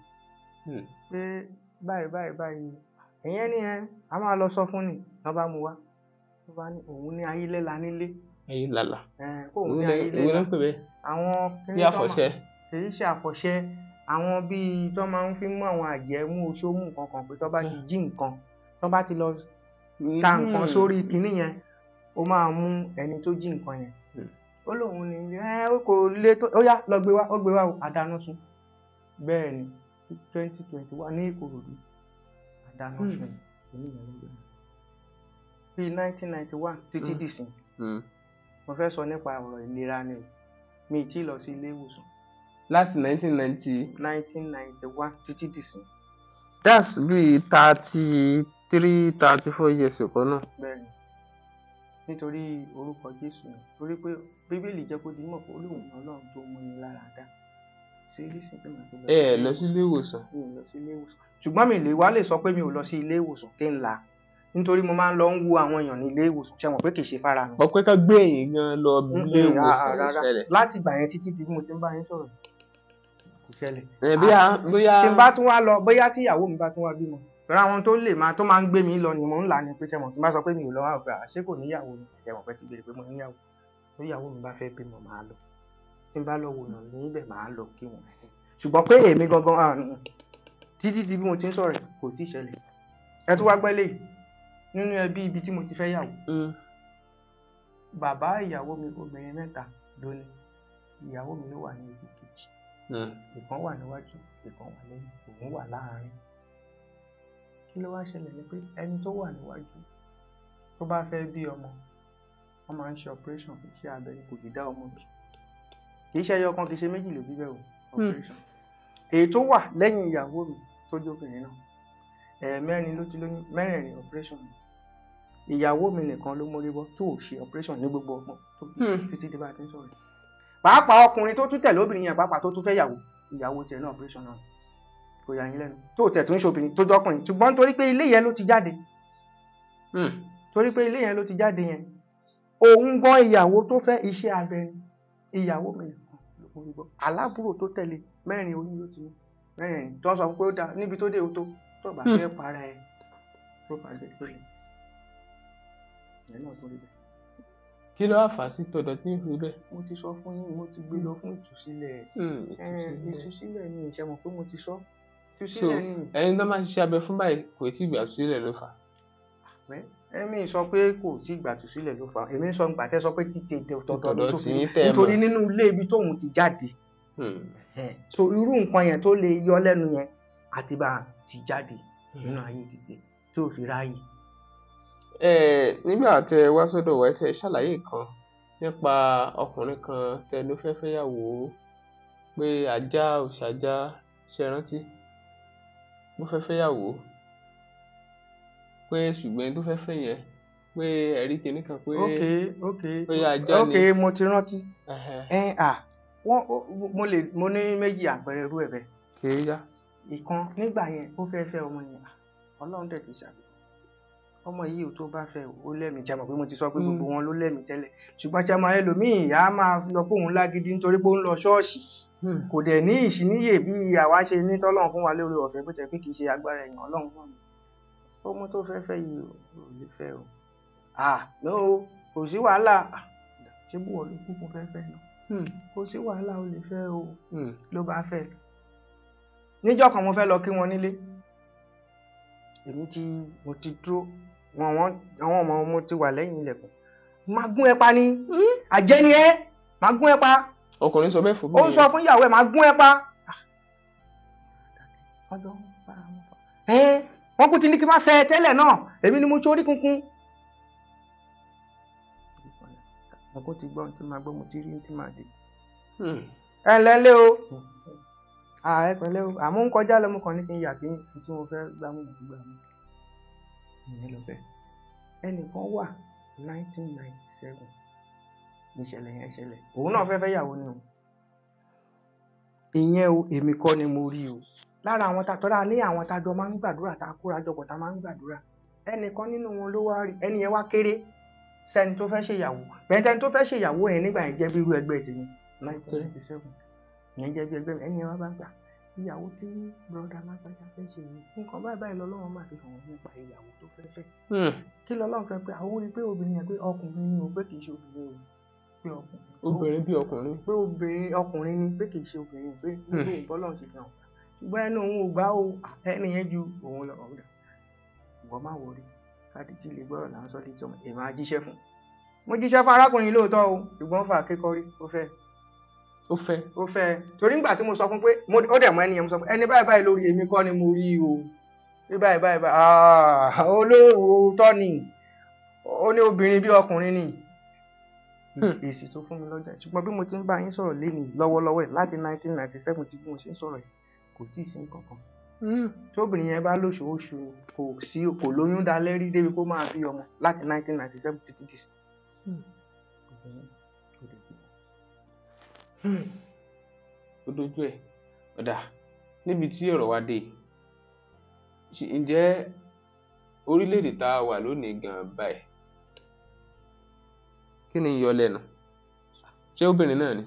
pé báyìí ìyẹn ni a máa lọ sọ fún ni wọ́n bá mu wá wọ́n bá ní òun ní ayílẹ́la nílé ayílẹ́la òun ní ayílẹ́la àwọn bí àfọ̀ṣẹ èyí ṣe àfọ̀ṣẹ àwọn bíi tó máa ń fi mú àwọn àjẹ́ mú oṣó mú nǹkan kan pé tó bá ti jí nǹkan tó bá ti lọ ta nǹkan sórí kinní yẹn ó máa mú ẹni tó jí nǹkan yẹn ó lóun ní ó kò lè tó ó yá lọ gbé wá ó gbé wá àdáná sun bẹ́ẹ̀ ni 2021 ní Ìkòròdú àdáná sun bíi 1991 títí dìsìn mo fẹ́ sọ nípa ọ̀rọ̀ ìlera ni mi ì tí lọ sí ilé ìwòsàn láti 1990 1991 títí dìsìn. that's bíi 33-34 years ago náà. Bẹ́ẹ̀ni, nítorí orúkọ Jésù ni, torí pé Bíbélì jẹ́ kó di mọ̀ pé Olóhùn ni Ọlọ́run tó mú ni lára dá. Ṣé lísìn tí màá fi lọ sí ilé ìwòsàn. Mi ò lọ sí ilé ìwòsàn, ṣùgbọ́n mi lè wá lè sọ pé mi ò lọ sí ilé ìwòsàn kí n là, nítorí mo máa ń lọ ń wo àwọn èèyàn ní ilé ìwòsàn, ṣe mọ̀ pé kì í ṣe fara mi. ọpẹ́ ká gbé ẹ̀yìn gan lọ ilé ìwòsàn ló ṣẹlẹ̀. Láti ìgbà yẹn títí di bí mo ti ń bá yín sọ̀rọ̀ kò ṣẹlẹ̀. bóyá tí n bá tún wá lọ, bóyá tí ìyàwó mi bá tún wá bímọ, ìrora àwọn tó lè máa tó máa ń gbé mi lọ ni mò ń là ní pé ṣe mọ̀ tí n bá sọ pé mi ò lọ wá gbà ṣé kò níyàwó ni, ṣe mọ̀ pé ti béèrè pé mo níyàwó, tó ìyàwó mi bá fẹ́ bímọ máa lọ, tí n bá lọ wòyàn níbẹ̀ máa lọ kí wọn. Ṣùgbọ́n pé èmi gangan títí di bí mo ti ń sọ̀rọ̀ kò tí ì ṣẹlẹ̀. Ẹ tún wá gbẹ́lẹ̀ nínú ẹbí ibi tí mo ti fẹ́ yàwó, bàbá ìyàwó mi obìnrin mẹ́ta ló ní, ìyàwó mi ló wà ní ibi kejì, ìkan wà níwájú ìkan wà lẹ́yìn, òun wà láàárín. Kí ló wá ṣẹlẹ̀ ni pé ẹni tó wà níwájú tó bá fẹ́ bí ọmọ wọ́n máa ń ṣe operation, iṣẹ́ abẹ kò lè dá ọmọ bí, kì í ṣe ẹyọ kan kì í ṣe méjì ló bí bẹ́ẹ̀ o, operation. Èyí tó wà lẹ́yìn ìyàwó mi tó jóbìnrin náà ẹ̀ẹ̀mẹ́rin ló ti lóyún, mẹ́rẹ̀ẹ̀rin operation. Ìyàwó mi nìkan ló mórí bọ́ tó ṣe operation ní gbogbo ọgbọ́n tó títí di bá a ti ń sọ̀rọ̀. Pàápàá ọkùnrin tó tún tẹ̀lé obìnrin yẹn pàápàá tó tún fẹ́ ìyàwó tiẹ̀ náà operation náà kò yà yín lẹ́nu, tó tẹ̀ tún ṣe obìnrin tó jọkùnrin, ṣùgbọ́n torí pé ilé yẹn ló ti jáde, torí pé ilé yẹn ló ti jáde yẹn, òun gbọ́ ìyàwó tó fẹ́ iṣẹ́ abẹ ni, ìyàwó mi nìkan ló mórí bọ́. Alábùrò tó tẹ̀lé mẹ́rin oyún ló ti ní, mẹ́rin tó sọ pé ó dáa níbi tó dé o tó bá fẹ́ para ẹ tó bá dé tó lè ẹ̀ náà tó rí bẹ́ẹ̀. Kí ló wá fà á sí tọ̀dọ̀ tí ń fi bẹ́ẹ̀? Mo ti sọ fún yín, mo ti gbé lọ fún ìtúsílẹ̀. Ìtúsílẹ̀ ni ìṣẹ́ mọ̀ pé mo ti sọ. Ìtúsílẹ̀ ni. Ẹni tó máa ń ṣiṣẹ́ abẹ fún báyìí kò tí ì gbà ìtúsílẹ̀ ló fà á. Èmi sọ pé kò tí ì gbà ìtúsílẹ̀ ló fà á, èmi sọ gbà tẹ́ sọ pé títẹ tọ̀dọ̀ ló tó fi, nítorí nínú ilé ibi tóun ti jáde. So irú nǹkan yẹn tó lè yọ lẹ́nu yẹn àti bá ti jáde nínú ayé títí tí ò fi ráàyè. Nígbà tẹ wá sọ́dọ̀ wa tẹ ṣàlàyé kan nípa ọkùnrin kan tẹ ló fẹ́ fẹ́yàwó pé ajá òṣàjá ṣe rántí bó fẹ́ fẹ́yàwó pé ṣùgbọ́n ẹni tó fẹ́ fẹ́ yẹn pé ẹ̀rí kìíní kan pé pé ajá ni. Mo ti rántí. Mo ní méjì àpẹẹrẹ irú ẹ̀ bẹ́ẹ̀. Kì í yá. Ìkan nígbà yẹn ó fẹ́ fẹ́ ọmọ yẹn, Ọlọ́run dẹ̀ ti ṣàbí ọmọ yìí ò tó bá fẹ́ ó lẹ́mìí, jẹ́ mọ̀ pé mo ti sọ pé gbogbo wọn ló lẹ́mìí tẹ́lẹ̀, ṣùgbọ́n jẹ́ mọ̀ ẹlòmíì á máa lọ pé òun lágídí nítorí pé ó ń lọ ṣọ́ọ̀ṣì, kò dẹ̀ ní ìṣíníyè bí àwa ṣe ní tọ́lọ́run fún wa lórí ọ̀fẹ́ bó tẹ̀ pé kì í ṣe agbára èèyàn Ọlọ́run fún mi. Ọmọ tó fẹ́ fẹ́ yìí ò lè fẹ́ o. No, kò sí wàhálà, ṣé bú wọ́n ló kúkú fẹ́ fẹ́ náà, kò sí wàhálà ó lè fẹ́ o, ló bá fẹ́. Níjọ́ kan mo fẹ́ lọ kí wọn nílé, mo ti dúró, àwọn ọmọ mo ti wà lẹ́yìn ilẹ̀kùn, máa gún ẹ pa ni, àjẹ́ ni ẹ́, máa gún ẹ pa. Ọkùnrin sọ bẹ́ẹ̀ fún mi. Ó sọ fún ìyàwó ẹ̀, máa gún ẹ pa. Wọ́n kú ti ní kí n má fẹ́ tẹ́lẹ̀ náà, èmi ni mo sórí kunkun. Mo kò ti gbọ́ tí máa gbọ́, mo ti rí tí máa dé. Ẹ lẹ́lẹ́ o, ẹ pẹ̀lẹ́ o, àmọ́ ń kọjá lọ mo kàn ní kí n yà kí n tí mo fẹ́ gbámú ti gbà mí. Ìyẹn lọ bẹ́ẹ̀. Ẹnìkan wà 1997 níṣẹ̀lẹ̀ yẹn ṣẹlẹ̀, òun náà fẹ́ yàwó ni o. Ìyẹn o, èmi kọ́ ni mo rí o. Lára àwọn tàtọ́ra ní àwọn tájọ máa ń gbàdúrà, tá a kóra jọpọ̀ tá a máa ń gbàdúrà. Ẹnìkan nínú wọn ló wá rí, ẹni yẹn wá kéré sẹ́ni tó fẹ́ ṣèyàwó. Bẹ́ẹ̀ni tó fẹ́ ṣèyàwó yẹn nígbà yẹn jẹ́ bí irú ẹgbẹ́ tèmi 1997. Ìyẹn jẹ́ bí ẹgbẹ́ mi, ẹni yẹn wá bá gbà. Ìyàwó tí brọ́dà lágbájá fẹ́ ṣe yìí, nǹkan báyìí lọ́lọ́run máa fi hàn wọ́n nípa ìyàwó tó fẹ́ fẹ́. Kí lọ́lọ́run fẹ́ pé àwọn orí pé obìnrin yẹn pé ọkùnrin ni o, pé kì í ṣe obìnrin o, pé ọkùnrin. Obìnrin bí ọkùnrin. Pé obìnrin ọkùnrin ni, pé kì í ṣe obìnrin, pé gbogbo ìbọ́lọ̀ ṣe fi hàn. Ṣùgbọ́n ẹnu òun ò gbá o, ẹni yẹn ju òun lọ ọ̀dà. Ìwọ má wọrí, káàdì tí lè gbọ́rọ̀ là ń sọ létí ọmọ, èèmọ̀ á jíṣẹ́ fún. Mo jíṣẹ́ fún arákùnrin lóòótọ́ o, ṣùgbọ́n fà kékọ́rí, ó fẹ́. Torí nígbà tí mo sọ fún pé ó dẹ̀ mọ́ ẹni yẹn, mo sọ fún ẹni báyìí lórí èmi kọ́ ni mo rí o. Bí báyìí olóòótọ́ ni, ó ní obìnrin bí ọkùnrin ni. èsì tó fún mi lọ́jọ́ yẹn. Ṣùgbọ́n bí mo ti ń bá yín sọ̀rọ̀ lénìí lọ́wọ́lọ́wọ́ ẹ̀ láti 1997 tí bí mo ṣe ń sọ̀rọ̀ yìí kò tíì sí nǹkan kan. Tóbìnrin yẹn bá lóṣooṣù kò lóyún dalẹ́ rí débi kó máa bí ọmọ láti 1997 títí dì sí. Ó dojú ẹ̀. Ọ̀dà níbi tí ọ̀rọ̀ wa dé ǹjẹ́ orílẹ̀-èdè tá a wà lónìí gan-an báyìí kí ni ń yọ lẹ́nu? Ṣé obìnrin náà ni?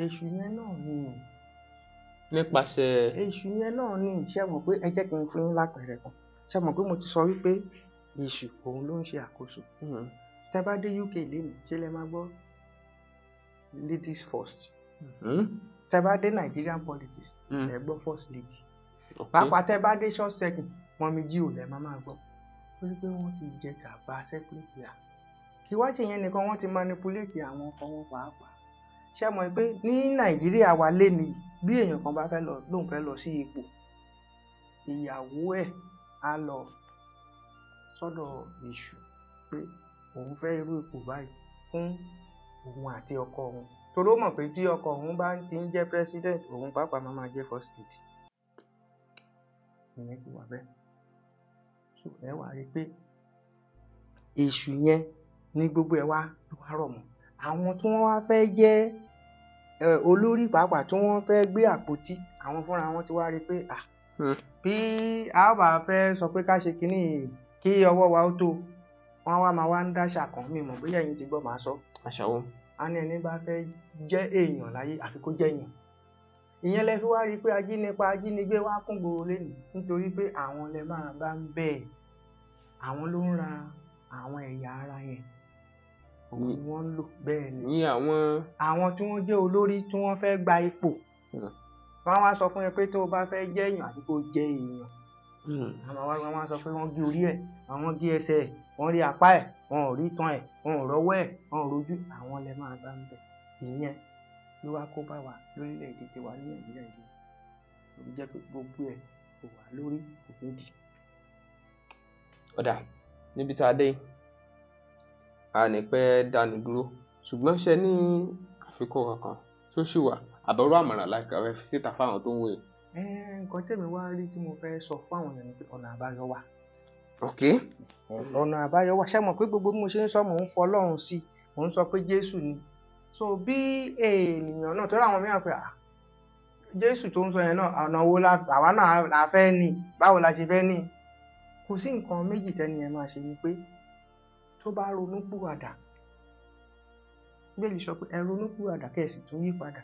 Èṣù yẹn náà ni. Nípasẹ̀. Èṣù yẹn náà ni. Ṣé mọ̀ pé ẹ jẹ́ kí n fún yín lápẹẹrẹ kan. Ṣé mọ̀ pé mo ti sọ wípé èṣù òun ló ń ṣe àkóso. Tẹ́ bá dé UK lénìí ṣé lẹ máa gbọ́ ladies first. Tẹ́ bá dé Nigerian politics ẹ gbọ́ first lady. Pàápàá tẹ́ bá dé short second mọ́mí jí ò lẹ́ máa gbọ́. Torí pé wọ́n ti jẹ gàba sẹ́kúrìtì à. Kí wá ṣe yẹn nìkan wọ́n ti manipulate àwọn ọkọ wọn pàápàá. Ṣé mọ̀ pé ní Nàìjíríà wa lénìí bí èèyàn kan bá lóun fẹ́ lọ sí ipò ìyàwó ẹ̀ á lọ sọ́dọ̀ èṣù pé òun fẹ́ irú ipò báyìí fún òun àti ọkọ òun. Torí ó mọ̀ pé tí ọkọ òun bá ti ń jẹ́ president òun pàápàá máa jẹ́ first lady. Ìyẹn ti wà bẹ́ẹ̀. So ẹ wá rí pé èṣù yẹn ní gbogbo ẹ̀ wá rọ̀ mọ́. Àwọn tí wọ́n wá fẹ́ jẹ́ olórí pàápàá tí wọ́n fẹ́ gbé àpótí àwọn fúnra wọn ti wá rí pé bí a bá fẹ́ sọ pé ká ṣe kínní kí ọwọ́ wa ó tó wọ́n wá máa wá ń dáṣà kan mi mọ̀ bóyá ẹ̀yin ti gbọ́ màá sọ. Àṣà wo? A ní ẹni bá fẹ́ jẹ́ èèyàn láyé àfi kó jẹ́ èèyàn. Ìyẹn lẹ fi wá rí pé ajínipa ajínigbé wá kún gbòòrò lénìí nítorí pé àwọn lẹ máa bá ń bẹ̀ àwọn ló ń ra àwọn ẹ̀yà ara yẹn òun ni wọ́n ń lò bẹ́ẹ̀ ni. Ní àwọn tí wọ́n jẹ́ olórí tí wọ́n fẹ́ gba ipò wọ́n wá sọ fún ẹ pé tó o bá fẹ́ jẹ́ èèyàn àti kó jẹ́ èèyàn. Àwọn wá sọ pé wọ́n gé orí ẹ̀ àwọn gé ẹsẹ̀ ẹ̀ wọ́n rí apá ẹ̀ wọn ò rí itan ẹ̀ wọn ò rọ́wọ́ ẹ̀ wọn ò rojú àwọn lẹ máa bá ń bẹ̀. Ìyẹn ló wá kó bá wa lórílẹ̀‐èdè tiwa ní Nàìjíríà yìí ló jẹ́ pé gbogbo ẹ̀ kò wá lórí kò nídìí. Ọ̀dà níbi tá a dé a ní pẹ́ dánu dúró ṣùgbọ́n ṣe ní àfikún kankan tó ṣì wà àbọ̀rọ̀ àmọ̀ràn láìka rẹ fi síta fáwọn tó ń wòye. Nǹkan tèmi wá rí tí mo fẹ́ sọ fún àwọn èèyàn ni pé ọ̀nà àbáyọ wà. Ọ̀nà àbáyọ wà. Ṣé mọ̀ pé gbogbo bí mo ṣe ń sọ mò ń fọ Ọlọ́run sí mò ń sọ pé Jésù ni. So bí ènìyàn náà torí àwọn mìíràn pé Jésù tó ń sọ yẹn náà ọ̀nà wo àwa náà la fẹ́ ní báwo la ṣe fẹ́ ní. Kò sí nǹkan méjì tẹ́ni yẹn máa ṣe ni pé tó bá ronú pìwàdà Bíbélì sọ pé ẹ ronú pìwàdà kẹ́ ẹ sì tún yí padà.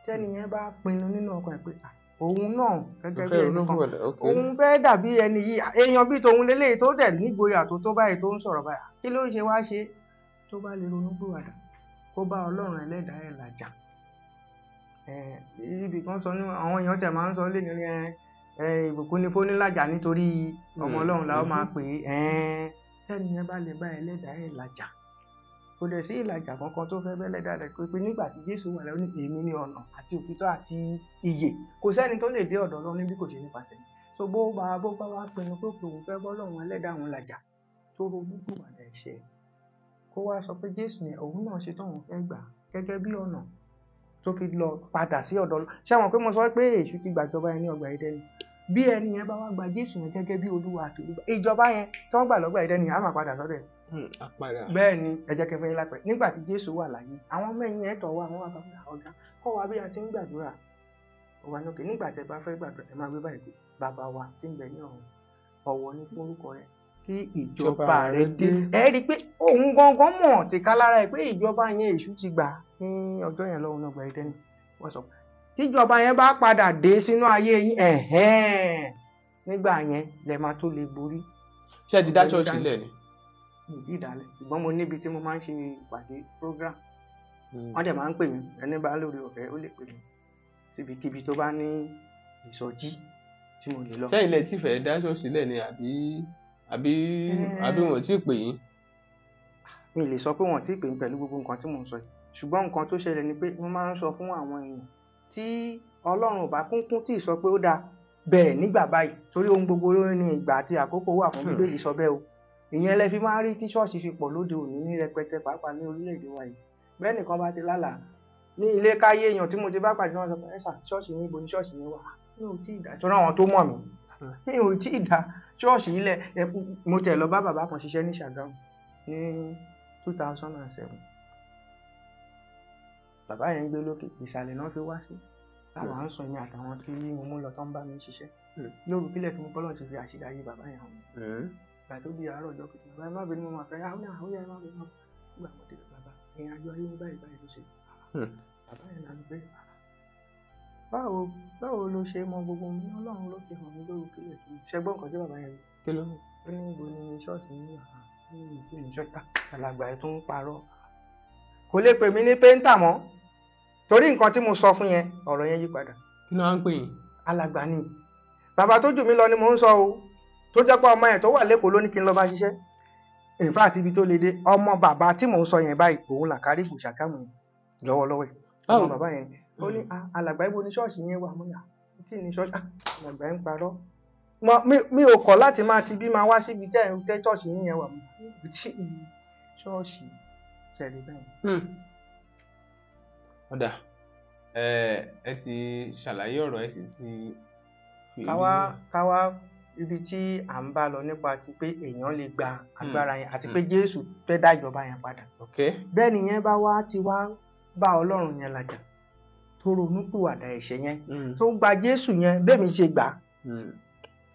Tẹ́ni yẹn bá pinnu nínú ọkàn ẹ̀ pé òun náà gẹ́gẹ́ bí ẹnì kan òun fẹ́ dàbí ẹni yìí èèyàn bíi tòun lélẹ́yìí tó dẹ̀ nígboyà tó báyìí tó ń sọ̀rọ̀ báyìí kí ló ṣe wá ṣe tó bá lè ronú pìwàdà kó bá Ọlọ́run ẹlẹ́dàá ẹ̀ làjà. Ibì kan sọ ní àwọn èèyàn tẹ̀ máa ń sọ lé ní ìbùkún ní fónílàjà nítorí ọmọ Ọlọ́run làwọn máa pè é. Tẹ́ni yẹn bá lè bá ẹlẹ́dàá ẹ̀ làjà kò dẹ̀ sí ìlàjà kankan tó fẹ́ bẹ́ẹ̀ lẹ́dàá rẹ̀ pé nígbà tí Jésù wà lẹ́nu èmi ní ọ̀nà àti òtítọ́ àti ìyè kò sẹ́ni tó lè dé ọ̀dọ̀ Ọlọ́run bí kò ṣe nípasẹ̀ so bó bá wá pinnu pé òun fẹ́ bọ́ Ọlọ́run ẹlẹ́dàá òun làjà tó ronú pìwàdà ẹ̀ṣẹ̀ kó wá sọ pé Jésù yẹn òun náà ṣe tóun fẹ́ gbà gẹ́gẹ́ bí ọ̀nà tó fi lọ padà sí ọ̀dọ̀ Ọlọ́run. Ṣé àwọn pé mo sọ pé èṣù ti gbàjọba yẹn ní ọgbà Édẹ́nì bí ẹni yẹn bá wá gba Jésù yẹn gẹ́gẹ́ bí Olúwa àti Olùgbàlà ìjọba yẹn tí wọ́n gbà lọ́gbà Édẹ́nì á máa padà sọ́dọ̀ ẹ̀. Bẹ́ẹ̀ ni ẹ jẹ́ kẹfẹ́ yín lápẹ́ nígbà tí Jésù wà láyé àwọn mẹ́yìn ẹ̀ tọ̀ wá àwọn wà bàbá ọ̀gá kọ́ wa bí a ti ń gbàdúrà ọ̀wà lókè nígbà tẹ́ bá fẹ́ gbàdúrà ẹ máa gbé báyìí pé bàbá wa tí ń bẹ ní ọ̀run ọ̀wọ̀ ní fún orúkọ rẹ̀ kí ìjọba rẹ̀ dé. Ẹ rí i pé òun gangan mọ̀ tìka lára ẹ̀ pé ìjọba yẹn èṣù ti gbà ní ọjọ́ yẹn lọ́wọ́ náà gba Édẹ́nì wọ́n sọ tíjọba yẹn bá padà dé sínú ayé yín nígbà yẹn lẹ máa tó lè borí. Ṣé ẹ ti dá ṣọ́ọ̀ṣì sílẹ̀ ni? Mi ti dálẹ̀ ṣùgbọ́n mo níbi tí mo máa ń ṣe ìpàdé program wọ́n dẹ̀ máa ń pè mí ẹni bá lórí ọ̀fẹ́ ó lè pè mí síbikíbi tó bá ní ìsọjí tí mo lè lọ. Ṣé ilẹ̀ tí fẹ́ dá ṣọ́ọ̀ṣì sílẹ̀ ni àbí wọ́n ti pè yín? Mi lè sọ pé wọ́n ti pè mí pẹ̀lú gbogbo nǹkan tí mò ń sọ yìí ṣùgbọ́n nǹkan tó ṣẹlẹ̀ ni pé mo máa ń sọ fún àwọn èèyàn tí Ọlọ́run ò bá kúnkún tí ì sọ pé ó dáa bẹ́ẹ̀ nígbà báyìí torí ohun gbogbo ló ní ìgbà àti àkókò wà fún Bíbélì sọ bẹ́ẹ̀ o ìyẹn lẹ fi máa ń rí tí ṣọ́ọ̀ṣì fi pọ̀ lóde òní ní rẹpẹtẹ pàápàá ní orílẹ̀-èdè wa yìí. Bẹ́ẹ̀ nìkan bá ti lálàá ní ilé káyé èèyàn tí mo ti bá pàdé wọn sọ pé ẹ sà ṣọ́ọ̀ṣì yín ibo ni ṣọ́ọ̀ṣì yín wà, mi ò tí ì dá tó ráwọn tó mọ̀ mí, mi ò tí ì dá ṣọ́ọ̀ṣì yìí lẹ̀. Mo tẹ̀ lọ bá bàbá kan ṣiṣẹ́ ní Ṣàgámù ní 2007. Bàbá yẹn ń gbé lókè, ìsàlẹ̀ náà fi wá sí táwọn ń sọ èmi àtàwọn tí mo mú lọ tó ń bá mi ṣiṣẹ́ lóru kílẹ̀ tí mo bọ́lọ̀ ti fi àṣírí bàbá yẹn hàn mí. Ìgbà tó di àárọ̀ ọjọ́ kejì bàbá ẹ má bínú mo máa fẹ́ àwọn àwòyẹ ẹ má bínú nígbà mo dé bàbá ìrìn àjò ayé ní báyìí báyìí ló ṣe. Bàbá yẹn náà ń gbé báwo ló ṣe mọ gbogbo mi Ọlọ́run ló fi hàn mí lóru kílẹ̀ tó ṣẹgbọ́n nǹkan tí bàbá yẹn rí kí ló ó ní ibo ni ṣọ́ọ̀ṣì ní ìtì ní ṣọ́ọ̀ṣì alàgbà ẹ̀ tó ń parọ́ kò lè pè mí ní péńtà mọ́ torí nǹkan tí mo sọ fún yẹn ọ̀rọ̀ yẹn yí padà. Kí ló wá ń pè yín? Alàgbà ni bàbá tó jù mí lọ ni mò ń sọ o, tó jẹ́ pé ọmọ ẹ̀ tó wà lẹ́kọ̀ọ́ ló ní kí n lọ bá ṣiṣẹ́. In fact ibi tó le dé ọmọ bàbá tí mò ń sọ yẹn báyìí òun làkárí ìbò Ṣàgámù lọ́wọ́lọ́wọ́ ẹ̀. Ọmọ bàbá yẹn ó ní alàgbà ibo ni ṣọ́ọ̀ṣì yẹn wà mọ́yà tí ní ṣọ́ọ̀ṣì alàgbà ń parọ́. Mi ò kọ̀ láti máa ti bí máa wá síbi tẹ́ ṣọ́ọ̀ṣì yẹn wà mọ́ ibi tí ṣọ́ọ̀ṣì ṣẹlẹ̀ bẹ́ẹ̀. Ọ̀dà ẹ ti ṣàlàyé ọ̀rọ̀ ẹ sì ti fi káwá ibi tí à ń bá lọ nípa ti pé èèyàn lè gba agbára yẹn àti pé Jésù fẹ́ dá ìjọba yẹn padà. Bẹ́ẹ̀ ni yẹn bá wá ti wá bá Ọlọ́run yẹn làjà tó ronúpìwàdà ẹ̀ṣẹ̀ yẹn tó gba Jésù yẹn bẹ́ẹ̀ mi ṣe gbà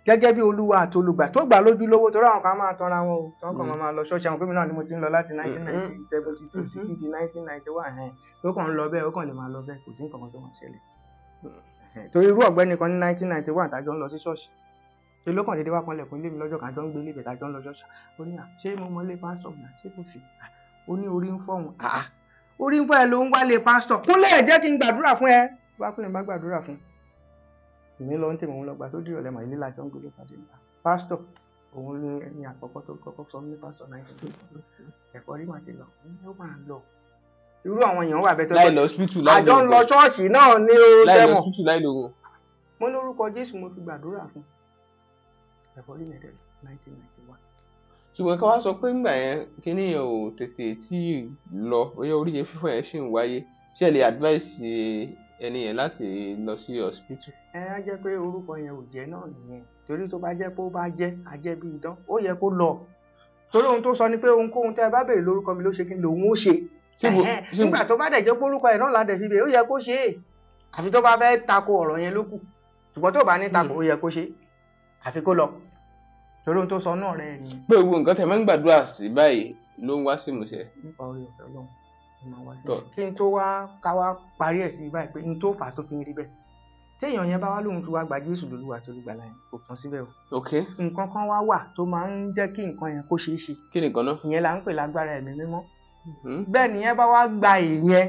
gẹ́gẹ́ bí Olúwa àti olùgbà tó gbà lójúlówó torí àwọn kan máa tanra wọn o tó ń kàn máa lọ ṣọ́ọ̀ṣì àwọn gómìnà ni mo ti ń lọ láti 1972 títí di 1991 tó kàn ń lọ bẹ́ẹ̀ ó kàn lè máa lọ bẹ́ẹ̀ kò sí nǹkan kan tó máa ṣẹlẹ̀. Torí irú ọ̀gbẹ́ni kan ní 1991 tájọ́ ń lọ sí ṣọ́ọ̀ṣì ṣe ló kàn déédé wá pọ́nlẹ̀kùn ilé mi lọ́jọ́ kan àjọ ń gbé ilé ibẹ̀ tájọ́ ń lọ ṣọ́ọ̀ṣì ó ní ṣé mo mọ ilé pásítọ̀ mi ṣé kò sí ó ní orí ń fọ́ òun orí ń fọ́ ẹ ló ń wálé pásítọ̀ kúnlẹ̀ jẹ́ kí n gbàdúrà fún ẹ wá kúnlẹ̀ má gbàdúrà fún èmi lọ ń tèmi òun lọ gbà tó dì ọ̀lẹ́ màá ilé lájọ ń gbé ilé pàdé nípa pásítọ̀ òun ní ẹni àkọ́kọ́ tó kọ́kọ́ sọ ní pásítọ̀ 19 ẹ̀kọ́ rí màá ti lọ ó máa lọ irú àwọn èèyàn wà bẹ́ẹ̀ tó àjọ ń lọ ṣọ́ọ̀ṣì náà ní o tẹ́mọ̀ mo lórúkọ Jésù mo fi gbàdúrà fún ẹ̀kọ́ rí mẹ́tẹ̀ 1991. Ṣùgbọ́n ká wá sọ pé nígbà yẹn kíní yẹn ò tètè tí lọ bóyá orí yẹn fífọ́ yẹn ṣì ń wáyé ṣé ẹ lè advice ẹni yẹn láti lọ sí hospital. Á jẹ́ pé orúkọ yẹn ò jẹ́ náà nìyẹn torí tó bá jẹ́ pé ó bá jẹ́ ajẹ́ bí idán ó yẹ kó lọ torí ohun tó sọ ni pé ohunkóhun tẹ́ ẹ bá béèrè lórúkọ mi ló ṣe kí n lòun ó ṣe nígbà tó bá dẹ̀ jẹ́ pé orúkọ ẹ̀ náà ládẹ̀ fi bèèrè ó yẹ kó ṣe é àfi tó bá fẹ́ tako ọ̀rọ̀ yẹn ló kù ṣùgbọ́n tó bá ní tako ó yẹ kó ṣe àfi kó lọ torí ohun tó sọ náà rẹ̀ ni. pé gbogbo nǹkan tẹ́ máa ń gbàdúrà sí báyìí ló ń wá sí ìmúṣẹ. nípa orí ọ̀fẹ́ Ọlọ́run máa wá sí kí n tó wá ká wá parí ẹ̀ sí báyìí pé n tó fà á tó fi ń rí bẹ́ẹ̀ téèyàn yẹn bá wá lóhun tó wá gba Jésù lólúwa tó lùgbà láyé kò tán síbẹ̀ o. nǹkan kan wá wà tó máa ń jẹ́ kí nǹkan yẹn kó ṣeé ṣe. kí ni nǹkan náà. ìyẹn là ń pè lágbára ẹ̀mí mímọ́. bẹ́ẹ̀ nìyẹn bá wá gba ìyẹn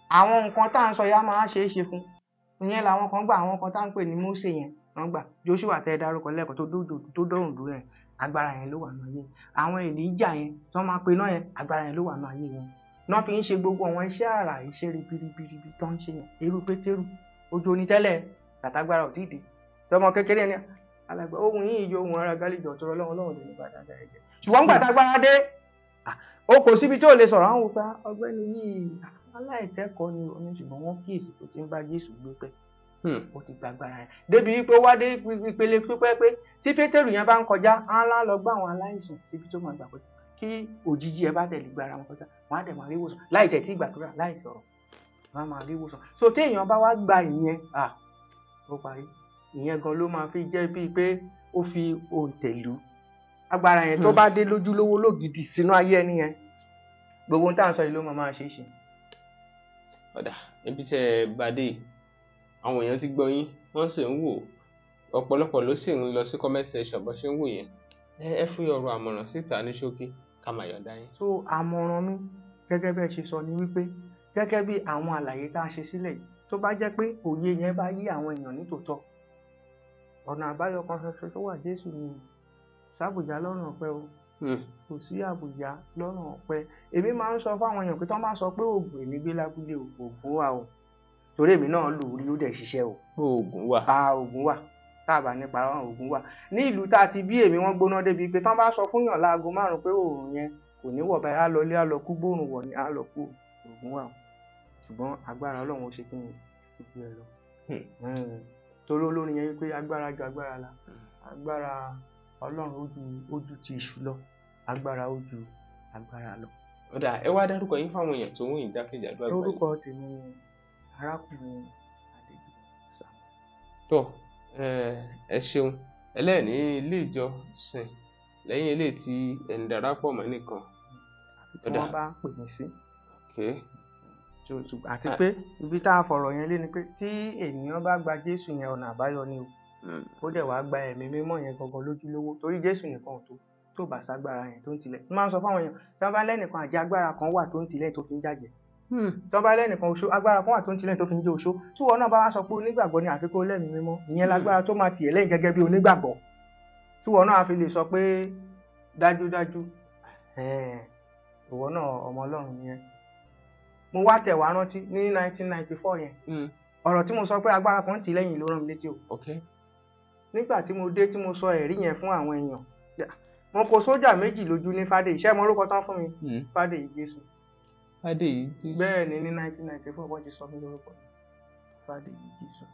àwọn nǹkan tá à ń sọ yá máa ṣeé ṣe fún ìyẹn làwọn kan gbà àwọn kan tá à ń pè ní Mósè yẹn wọ́n gbà Jóṣúà tẹ́ ẹ dárúkọ lẹ́ẹ̀kan tó dọ̀rùn dúró yẹn agbára yẹn ló wà nù ayé àwọn Èlíjà yẹn tí wọ́n máa pe náà yẹn agbára yẹn ló wà nù ayé yẹn náà fi ń ṣe gbogbo àwọn iṣẹ́ àrà iṣẹ́ ribiribi tó ń ṣe yẹn irú Pétérù ojú onítẹ́lẹ̀ tàtàgbára ò tí ì dé tọmọ kékeré ni alàgbà ohun yìí yọ ohun ara gálíjọ tó rọ lọ́wọ́ lè ní padà dáa ẹ̀jẹ̀ ṣùgbọ́n gbàtàgbára dé o kò síbi tí ò lè sọ̀rọ̀ àwọn òpá ọgbẹ́ni yìí aláìkẹ́kọ̀ọ́ ni oní ṣùgbọ́n wọ́n kíyèsí tó ti ń bá Jésù gbé pẹ́ ó ti gbàgbára yẹn débi wípé ó wá dé ìpele pípẹ́ pé tí Pétérù yẹn bá ń kọjá ńlá lọ gbá àwọn aláìsàn síbi tó máa gbà pé kí òjijì ẹ bá tẹ̀lé gbára wọn kọjá wọn á dẹ̀ máa rí ìwòsàn láì tẹ̀ tí gbàdúrà láì sọ̀rọ̀ wọn á máa rí ìwòsàn so téèyàn bá wá gba ìyẹn ó parí ìyẹn gan ló máa fi jẹ́ bíi pé ó fi òǹtẹ̀lú agbára yẹn tó bá dé lójúlówó lògidì sínú ayé ẹni yẹn gbogbo ohun tá à ń sọ yìí ló máa ṣe é ṣe. ọ̀dà ibi tẹ́ ẹ bá dé àwọn èèyàn ti gbọ́ yín wọ́n sì ń wò ọ̀pọ̀lọpọ̀ ló sì ń lọ sí comment section bó ṣe ń wò yẹn ẹ fi ọ̀rọ̀ àmọ̀ràn síta ní ṣókí ká máa yọ̀ǹda yín. so àmọ̀ràn mi gẹ́gẹ́ bẹ́ẹ̀ ṣe sọ ni wípé gẹ́gẹ́ bí àwọn àlàyé tá a ṣe sílẹ̀ yìí tó bá jẹ́ pé òye yẹn bá yí àwọn èèyàn nítòótọ́ ọ̀nà àbáyọ kan ṣoṣo tó wà Jésù ni sábùjá lọ́rùn ọ̀pẹ o kò sí àbùjá lọ́rùn ọ̀pẹ èmi máa ń sọ fáwọn èèyàn pé tó máa sọ pé oògùn èmi gbé lábúlé oògùn wà o torí èmi náà lò rí ó dẹ̀ ṣiṣẹ́ o. oògùn wà. oògùn wà tá a bá nípa àwọn oògùn wà ní ìlú tá a ti bí èmi wọ́n gbóná débi pé tán bá sọ fún yàn láago 5 pé oòrùn yẹn kò ní wọ̀ báyìí á lọ ilé á lọ kú gbóòrùn wọ̀ ni á lọ kú oògùn wà ṣùgbọ́n agbára Ọlọ́run ó ṣe kí ni gbogbo ẹ̀ lọ torí olórin yẹn wípé agbára ju agbára la agbára Ọlọ́run ó ju ti ìṣù lọ agbára ó ju agbára lọ. Ọ̀dà ẹ wá dárúkọ yín fáwọn èèyàn tó ń wòyìn jákèjádò àgbáyé. Orúkọ tèmi arákùnrin Adéjùmọ̀ Samuel. Tó ẹ ṣeun ẹlẹ́ẹ̀ní ilé ìjọsìn lẹ́yìn ilé tí ẹ̀ ń darapọ̀ mọ́ nìkan. Tí wọ́n bá ń pè mí sí. Okay. Àti pé ibi tá a fọ̀rọ̀ yẹn lé ni pé tí ènìyàn bá gba Jésù yẹn ọ̀nà àbáyọ ni o ó dẹ̀ wá gba ẹ̀mí mímọ́ yẹn gangan lójúlówó torí Jésù nìkan tó bá ságbára yẹn tó ń tilẹ̀ máa ń sọ fáwọn èèyàn tí wọ́n bá lẹ́nìkan àjẹ́ agbára kan wà tó ń tilẹ̀ tó fi ń jàjẹ́ tí wọ́n bá lẹ́nìkan oṣó agbára kan wà tó ń tilẹ̀ tó fi ń jẹ́ oṣó tí wọn náà bá wá sọ pé onígbàgbọ́ ni àfikún lẹ́mìí mímọ́ ìyẹn lágbára tó máa tì ẹ́ lẹ́yìn gẹ́gẹ́ bí onígbàgbọ́ tí wọn náà fi lè sọ pé dájúdájú ìwọ náà ọmọ Ọlọ́run yẹn. Mo wá tẹ̀ wá rántí ní 1994 yẹn ọ̀rọ̀ tí mo sọ pé agbára kan tì lẹ́yìn ló rán mi létí o. Nígbà tí mo dé tí mo sọ ẹ̀rí yẹn fún àwọn èèyàn mo kó sójà méjì lójú ní Fádèyí iṣẹ́ mo orúkọ tán fún mi Fádèyí Jésù. Fádèyí Jésù. Bẹ́ẹ̀ ni ní 1994 wọ́n ti sọ mí lórúkọ Fádèyí Jésù.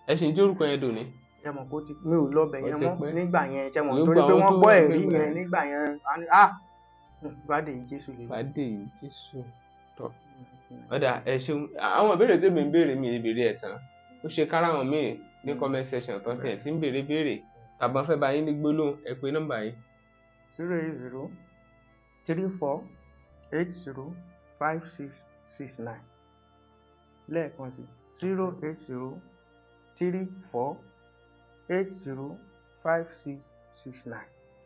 Ẹ ṣì ń jẹ́ orúkọ yẹn dòní. Ẹ mọ̀ kó ti mi ò lọ́bẹ̀ yẹn mọ́ nígbà yẹn ṣe mọ̀ torí pé wọ́n gbọ́ ẹ̀rí yẹn nígbà yẹn Fádèyí Jésù lè. Fádèyí Jésù tọ̀. Ọ̀dà ẹ ṣeun àwọn ìbéèrè tí èmi ń béèrè mi ìbéèrè ẹ̀ tán ó ṣe kára àwọn míì ní comment section tó tiẹ̀ tí ń béèrè tàbí wọ́n fẹ́ bá yín ní gbólóhùn ẹ pé nọ́mbà yín. 080 34 80 5669 lẹ́ẹ̀kan sí 080 34 80 5669.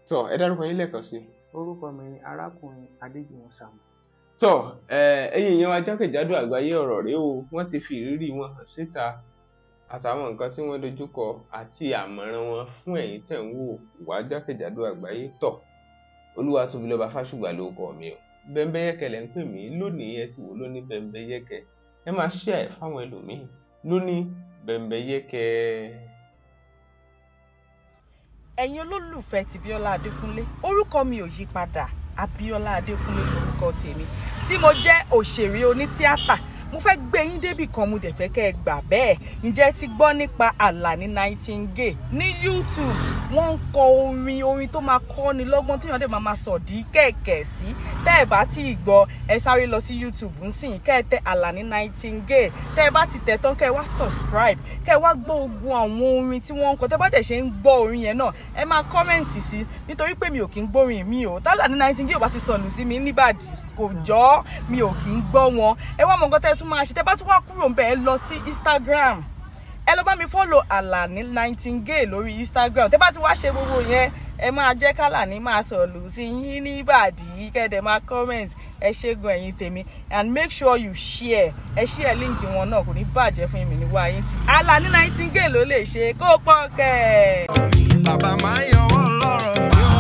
Tọ́ ẹ dárúkọ yín lẹ́ẹ̀kan sí. Orúkọ mi ni arákùnrin Adéjùmọ̀ Samuel. Tọ́ ẹ̀yin èèyàn wa jákèjádò àgbáyé ọ̀rọ̀ rèé o wọ́n ti fi ìrírí wọn hàn síta àtàwọn nǹkan tí wọ́n dojúkọ àti àmọ̀ràn wọn fún ẹ̀yin tẹ̀ ń wò wá jákèjádò àgbáyé. Tọ́ Olúwatóbilọ́ba Fásùgbà ló kọ mi o Bẹ́mbẹ́yẹ́kẹ́ lẹ́ ń pè mí lónìí ẹ ti wò lóní Bẹ́mbẹ́yẹ́kẹ́ ẹ máa share ẹ̀ fáwọn ẹlòmíì lóní Bẹ́mbẹ́yẹ́kẹ́. Ẹ̀yin olólùfẹ́ ti Bíọ́lá Adékúnlé orúkọ mi ò yí padà Abíọ́lá Adékúnlé lórúkọ tèmi tí mo jẹ́ òṣèré onítíátà mo fẹ́ gbé yín débì kan mo dẹ̀ fẹ́ kẹ́ ẹ gbà bẹ́ẹ̀ ǹjẹ́ ti gbọ́ nípa Àlàní Nightingale ní YouTube wọ́n ń kọ orin tó máa kọ́ ni lọ́gbọ́n tí wọ́n dẹ̀ máa sọ̀dí kẹ̀kẹ́ sí tẹ́ ẹ bá ti gbọ́ ẹ sáré lọ sí YouTube nsìn kẹ́ ẹ tẹ Àlàní Nightingale tẹ́ ẹ bá ti tẹ̀ tán kẹ́ ẹ wá subscribe kẹ́ ẹ wá gbọ́ ogun àwọn orin tí wọ́n ń kọ tẹ́ bá dẹ̀ ṣe ń gbọ́ orin yẹn náà ẹ máa kọ́mẹ̀ǹtì sí nítorí pé mi ò kí ń gbórin mi o tálàní Nightingale bá ti sọnù sí mi níbàdí kò jọ́ mi ò kí ń gbọ́ wọn ẹ wá mọ̀ nǹkan tẹ́ ẹ tún máa ṣe tẹ́ bá tún wá kúrò ń bẹ̀ ẹ lọ sí Instagram ẹ lọ bá mi follow Àlàní Nightingale lórí Instagram tẹ́ bá ti wá ṣe gbogbo yẹn ẹ máa jẹ́ k'Àlàní máa sọ̀lù sí yín ní ìbàdí kẹ́dẹ̀ máa comment ẹ ṣẹ́gun ẹ̀yin tèmi and make sure you share ẹ share link wọn náà kò ní bàjẹ́ fún mi níwá yín tí Àlàní Nightingale ló lè ṣe kó pọ̀ kẹ́. bàbá máa ń yọwọ́ lọ́rọ̀ mi ó.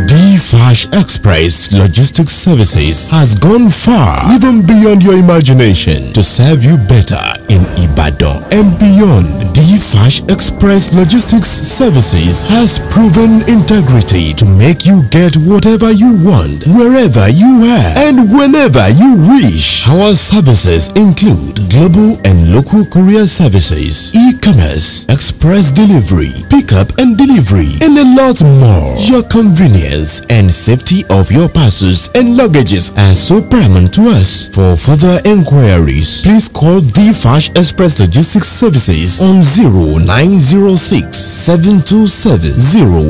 D-Fash Express Logistics Services has gone far, even beyond your imagination, to serve you better in Ibadan and beyond. D-Fash Express Logistics Services has proven integrity to make you get whatever you want, wherever you are, and whenever you wish. Our services include global and local courier services, e-commerce, express delivery, pickup and delivery, and a lot more. Your convenience and safety of your parcels and luggages are so paramount to us. For further inquiries, please call D-Fash Express Logistics Services on 0906 727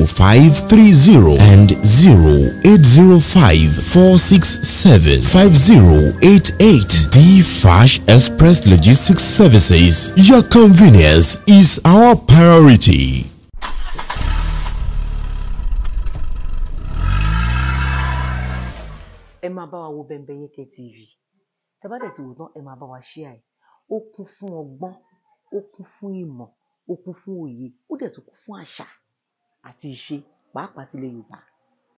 0530 and 0805 467 5088. D-Fash Express Logistics Services. Your convenience is our priority. Ẹ máa bá wa wo Bẹ́mbẹ́yẹ́kẹ́ TV tẹ́ bá dẹ̀ ti wò tán ẹ máa bá wa share ẹ̀ ó kún fún ọgbọ́n ó kún fún ìmọ̀ ó kún fún òye ó dẹ̀ tún kún fún àṣà àti ìṣe pàápàá tilẹ̀ Yorùbá.